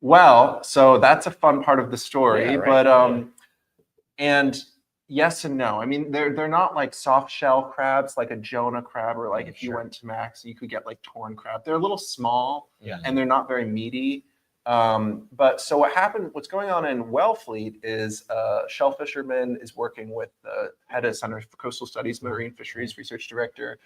[SPEAKER 11] Well, so that's a fun part of the story,
[SPEAKER 3] Yeah, right.
[SPEAKER 11] but and yes and no. I mean, they're not like soft shell crabs, like a Jonah crab, or like if you went to Max, you could get like torn crab. They're a little small, and they're not very meaty. But so what's going on in Wellfleet is a shell fisherman is working with the head of Center for Coastal Studies, Marine Fisheries Research Director,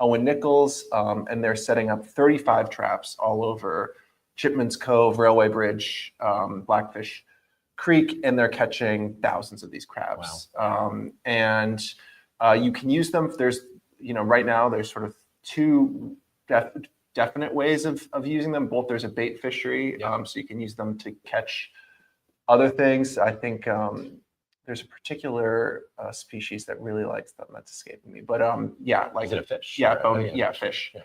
[SPEAKER 11] Owen Nichols, and they're setting up 35 traps all over Chipman's Cove, Railway Bridge, Blackfish Creek, and they're catching thousands of these crabs.
[SPEAKER 3] Wow.
[SPEAKER 11] And you can use them. There's, right now there's sort of two definite ways of using them. Both there's a bait fishery, so you can use them to catch other things. I think there's a particular species that really likes them. That's escaping me, but like
[SPEAKER 3] Is it a fish?
[SPEAKER 11] Fish. Yeah.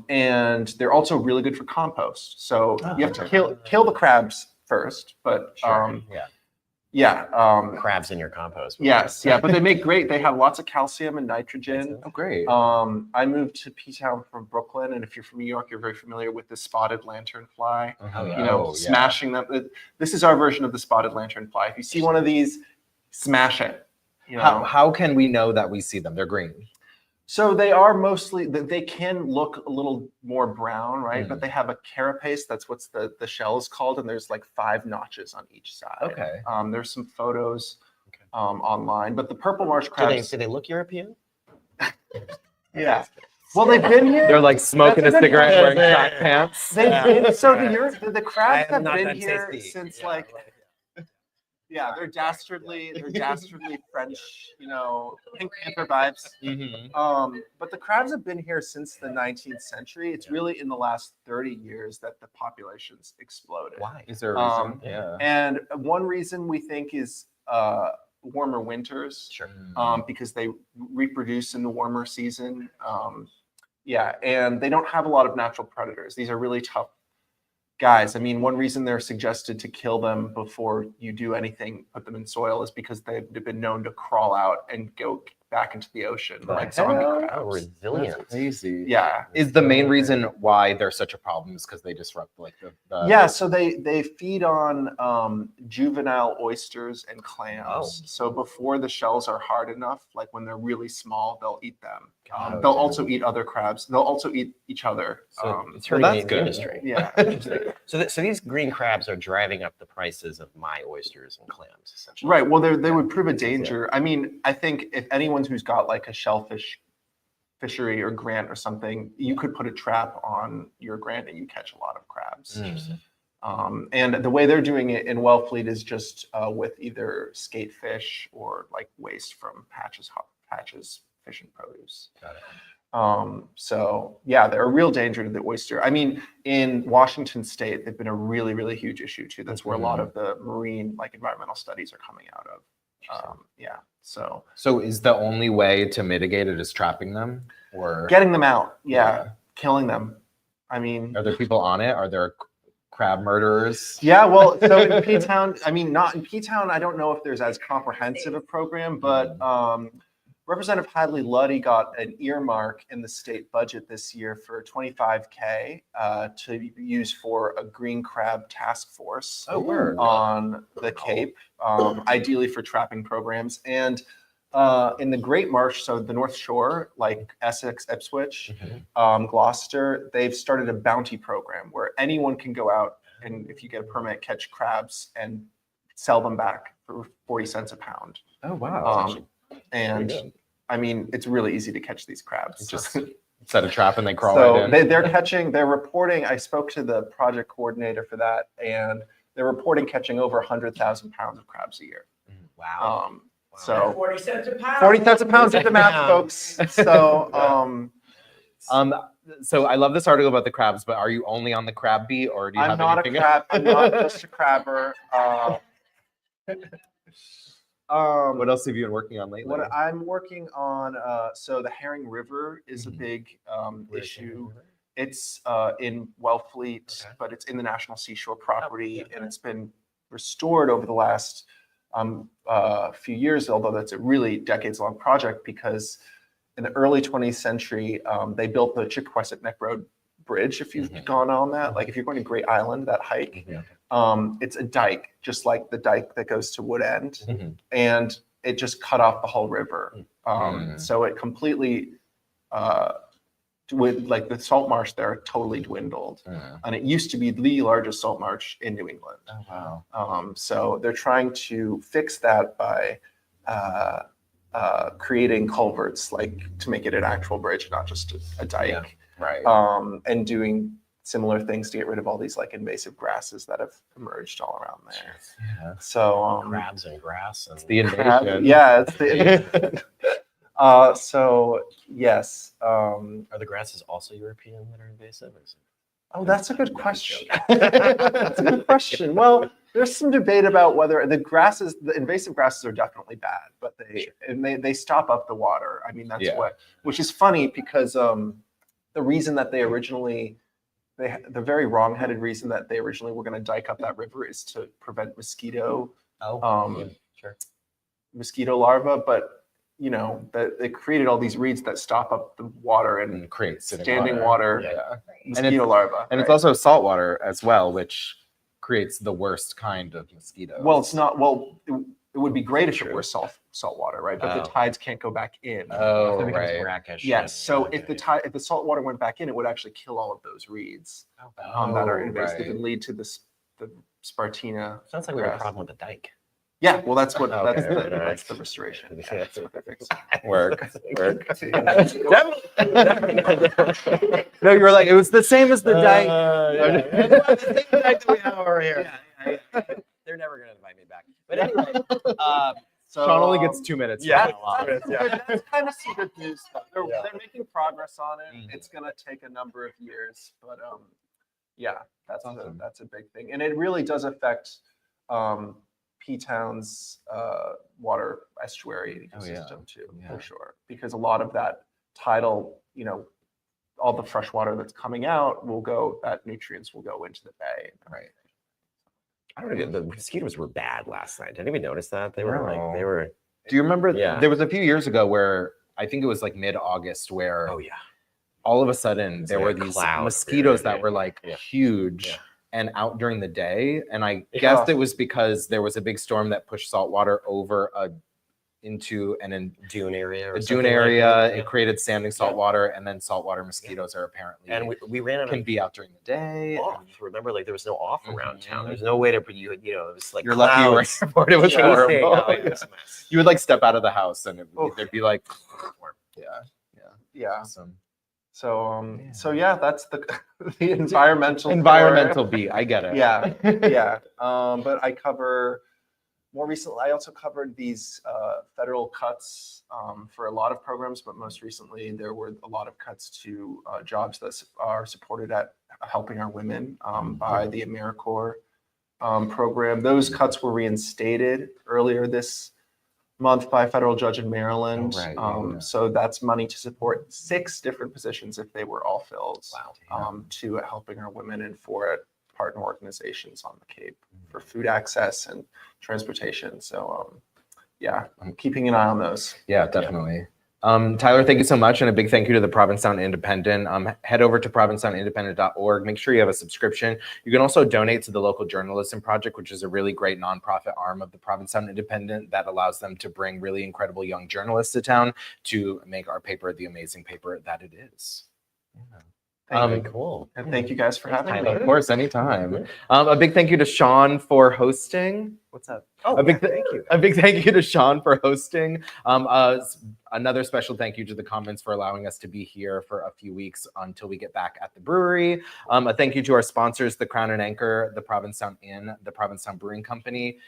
[SPEAKER 11] And they're also really good for compost. So you have to kill the crabs first, but
[SPEAKER 3] crabs in your compost.
[SPEAKER 11] Yes, but they make great. They have lots of calcium and nitrogen.
[SPEAKER 2] Oh, great.
[SPEAKER 11] I moved to P-Town from Brooklyn, and if you're from New York, you're very familiar with the spotted lanternfly. Smashing them. This is our version of the spotted lanternfly. If you see one of these, smash it.
[SPEAKER 2] How can we know that we see them? They're green.
[SPEAKER 11] So they are mostly, they can look a little more brown, right? But they have a carapace. That's what the shell is called. And there's like 5 notches on each side.
[SPEAKER 2] Okay.
[SPEAKER 11] There's some photos online. But the purple marsh crabs.
[SPEAKER 3] Do they look European?
[SPEAKER 11] Yeah. Well, they've been here.
[SPEAKER 2] They're like smoking a cigarette, wearing track pants.
[SPEAKER 11] They've been, so the crabs have been here since like Yeah, they're dastardly French, Pink Panther vibes. But the crabs have been here since the 19th century. It's really in the last 30 years that the populations exploded.
[SPEAKER 3] Why?
[SPEAKER 2] Is there a reason?
[SPEAKER 11] And one reason we think is warmer winters.
[SPEAKER 3] Sure.
[SPEAKER 11] Because they reproduce in the warmer season. And they don't have a lot of natural predators. These are really tough guys. I mean, one reason they're suggested to kill them before you do anything, put them in soil, is because they've been known to crawl out and go back into the ocean. Like zombie crabs.
[SPEAKER 3] Oh, resilient.
[SPEAKER 2] That's crazy.
[SPEAKER 11] Yeah.
[SPEAKER 2] Is the main reason why they're such a problem is because they disrupt like the
[SPEAKER 11] Yeah, so they feed on juvenile oysters and clams.
[SPEAKER 3] Oh.
[SPEAKER 11] So before the shells are hard enough, like when they're really small, they'll eat them.
[SPEAKER 3] God.
[SPEAKER 11] They'll also eat other crabs. They'll also eat each other.
[SPEAKER 3] So it's
[SPEAKER 2] well,
[SPEAKER 3] hurting
[SPEAKER 2] that's
[SPEAKER 3] the
[SPEAKER 2] good.
[SPEAKER 3] industry.
[SPEAKER 11] Yeah.
[SPEAKER 3] So these green crabs are driving up the prices of my oysters and clams, essentially.
[SPEAKER 11] Right. Well, they would prove a danger. I mean, I think if anyone who's got like a shellfish fishery or grant or something, you could put a trap on your grant and you catch a lot of crabs. And the way they're doing it in Wellfleet is just with either skate fish or like waste from patches fish and produce.
[SPEAKER 3] Got it.
[SPEAKER 11] So yeah, they're a real danger to the oyster. I mean, in Washington State, they've been a really, really huge issue too. That's where a lot of the marine, like environmental studies are coming out of. So
[SPEAKER 2] is the only way to mitigate it is trapping them or
[SPEAKER 11] getting them out, killing them. I mean,
[SPEAKER 2] are there people on it? Are there crab murderers?
[SPEAKER 11] Yeah, well, so in P-Town, I mean, not in P-Town, I don't know if there's as comprehensive a program, but Representative Hadley Luddy got an earmark in the state budget this year for $25K to use for a green crab task force on the Cape, ideally for trapping programs. And in the Great Marsh, so the North Shore, like Essex, Ipswich, Gloucester, they've started a bounty program where anyone can go out and, if you get a permit, catch crabs and sell them back for 40 cents a pound.
[SPEAKER 2] Oh, wow.
[SPEAKER 11] And I mean, it's really easy to catch these crabs.
[SPEAKER 2] Just set a trap and they crawl
[SPEAKER 11] so
[SPEAKER 2] right in.
[SPEAKER 11] they're reporting, I spoke to the project coordinator for that, and they're reporting catching over 100,000 pounds of crabs a year.
[SPEAKER 3] Wow.
[SPEAKER 11] So
[SPEAKER 6] 40 cents a pound.
[SPEAKER 11] 40 cents a pound to the math, folks. So,
[SPEAKER 2] so I love this article about the crabs, but are you only on the crab beat or do you
[SPEAKER 11] I'm
[SPEAKER 2] have
[SPEAKER 11] not a
[SPEAKER 2] anything
[SPEAKER 11] crab. I'm not just a crabber.
[SPEAKER 2] What else have you been working on lately?
[SPEAKER 11] What I'm working on, so the Herring River is a big issue. It's in Wellfleet, but it's in the National Seashore property, and it's been restored over the last few years, although that's a really decades-long project, because in the early 20th century, they built the Chickaquesset Neck Road Bridge, if you've gone on that. Like if you're going to Great Island, that hike, it's a dike, just like the dike that goes to Wood End, and it just cut off the whole river. So it completely, with like the salt marsh there, totally dwindled. And it used to be the largest salt marsh in New England.
[SPEAKER 2] Oh, wow.
[SPEAKER 11] So they're trying to fix that by creating culverts, like to make it an actual bridge, not just a dike.
[SPEAKER 2] Right.
[SPEAKER 11] And doing similar things to get rid of all these like invasive grasses that have emerged all around there.
[SPEAKER 2] Yeah.
[SPEAKER 11] So
[SPEAKER 3] Crabs and grass. And
[SPEAKER 2] the invasion.
[SPEAKER 11] Yeah, it's the so yes.
[SPEAKER 3] Are the grasses also European that are invasive? Or is it...
[SPEAKER 11] Oh, that's a good question. That's a good question. Well, there's some debate about whether the invasive grasses are definitely bad, but they stop up the water. I mean, that's which is funny because the reason that they originally, the very wrong-headed reason that they originally were going to dike up that river is to prevent mosquito larvae, but you know, they created all these reeds that stop up the water and
[SPEAKER 2] create
[SPEAKER 11] standing water mosquito larvae.
[SPEAKER 2] And it's also salt water as well, which creates the worst kind of mosquitoes.
[SPEAKER 11] Well, it's not. Well, it would be great if it were salt water, right? But the tides can't go back in.
[SPEAKER 2] Oh,
[SPEAKER 3] So it becomes
[SPEAKER 2] right.
[SPEAKER 3] brackish.
[SPEAKER 11] Yes. So if the salt water went back in, it would actually kill all of those reeds that are invasive and lead to the Spartina.
[SPEAKER 3] Sounds like we have a
[SPEAKER 11] grass.
[SPEAKER 3] problem with the dike.
[SPEAKER 11] Yeah, well, that's what
[SPEAKER 2] Okay,
[SPEAKER 11] that's the restoration. Yeah, that's what they're fixing.
[SPEAKER 2] Work. No, you were like, it was the same as the dike.
[SPEAKER 3] The same dike that we have over here. They're never going to invite me back. But anyway,
[SPEAKER 11] So
[SPEAKER 2] Sean only gets 2 minutes.
[SPEAKER 11] Yeah,
[SPEAKER 2] for that.
[SPEAKER 11] that's kind of some good news. Though.
[SPEAKER 2] Yeah.
[SPEAKER 11] They're making progress on it. It's gonna take a number of years, but yeah, that's a big thing, and it really does affect P-Town's water estuary ecosystem too, for sure, because a lot of that tidal, all the fresh water that's coming out that nutrients will go into the bay.
[SPEAKER 3] Right. I don't know. The mosquitoes were bad last night. Did anybody notice that? They were.
[SPEAKER 2] Do you remember?
[SPEAKER 3] Yeah.
[SPEAKER 2] There was a few years ago where I think it was like mid-August where all of a sudden there were these mosquitoes that were like huge and out during the day. And I guessed it was because there was a big storm that pushed salt water over into a
[SPEAKER 3] dune area.
[SPEAKER 2] It created standing salt water, and then saltwater mosquitoes are apparently
[SPEAKER 3] we ran out
[SPEAKER 2] can be out during the day.
[SPEAKER 3] Remember, like there was no off around town. There's no way to it was like
[SPEAKER 2] you're lucky you were airport. It was horrible. You would like step out of the house and there'd be like
[SPEAKER 11] yeah.
[SPEAKER 2] Awesome.
[SPEAKER 11] So yeah, that's the environmental
[SPEAKER 2] beat. I get it.
[SPEAKER 11] Yeah. But more recently, I also covered these federal cuts for a lot of programs, but most recently there were a lot of cuts to jobs that are supported at Helping Our Women by the AmeriCorps program. Those cuts were reinstated earlier this month by a federal judge in Maryland. So that's money to support 6 different positions if they were all filled to Helping Our Women and 4 partner organizations on the Cape for food access and transportation. So I'm keeping an eye on those.
[SPEAKER 2] Yeah, definitely. Tyler, thank you so much. And a big thank you to the Provincetown Independent. Head over to provincetownindependent.org. Make sure you have a subscription. You can also donate to the Local Journalism Project, which is a really great nonprofit arm of the Provincetown Independent that allows them to bring really incredible young journalists to town to make our paper the amazing paper that it is.
[SPEAKER 3] Cool.
[SPEAKER 11] And thank you guys for having me.
[SPEAKER 2] Of course, anytime. A big thank you to Shawn for hosting. What's up?
[SPEAKER 3] Oh,
[SPEAKER 2] thank you. A big thank you to Shawn for hosting. Another special thank you to the Commons for allowing us to be here for a few weeks until we get back at the brewery. A thank you to our sponsors, the Crown and Anchor, the Provincetown Inn, the Provincetown Brewing Company,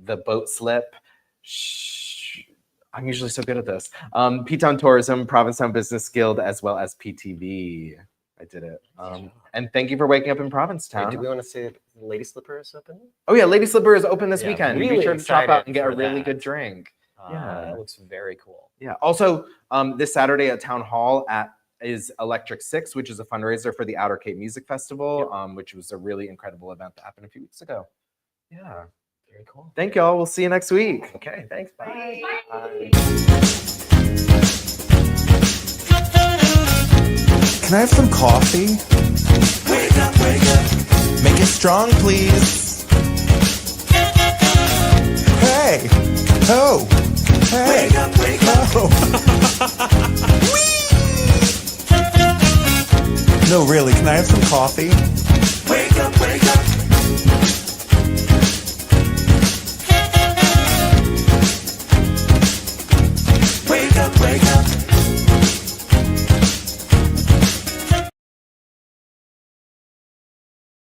[SPEAKER 2] the Boat Slip. I'm usually so good at this. P-Town Tourism, Provincetown Business Guild, as well as PTV. I did it. And thank you for waking up in Provincetown.
[SPEAKER 3] Wait, do we want to say Lady Slipper is open?
[SPEAKER 2] Oh yeah, Lady Slipper is open this weekend.
[SPEAKER 3] Really
[SPEAKER 2] be sure to chop out and get a
[SPEAKER 3] for
[SPEAKER 2] really
[SPEAKER 3] that.
[SPEAKER 2] good drink.
[SPEAKER 3] That looks very cool.
[SPEAKER 2] Yeah. Also, this Saturday at Town Hall is Electric Six, which is a fundraiser for the Outer Cape Music Festival, which was a really incredible event that happened a few weeks ago. Yeah.
[SPEAKER 3] Very cool.
[SPEAKER 2] Thank y'all. We'll see you next week.
[SPEAKER 3] Okay, thanks. Bye.
[SPEAKER 1] Can I have some coffee? Wake up, wake up. Make it strong, please. Hey. Oh. Hey. Wake up, wake up. No, really, can I have some coffee? Wake up, wake up.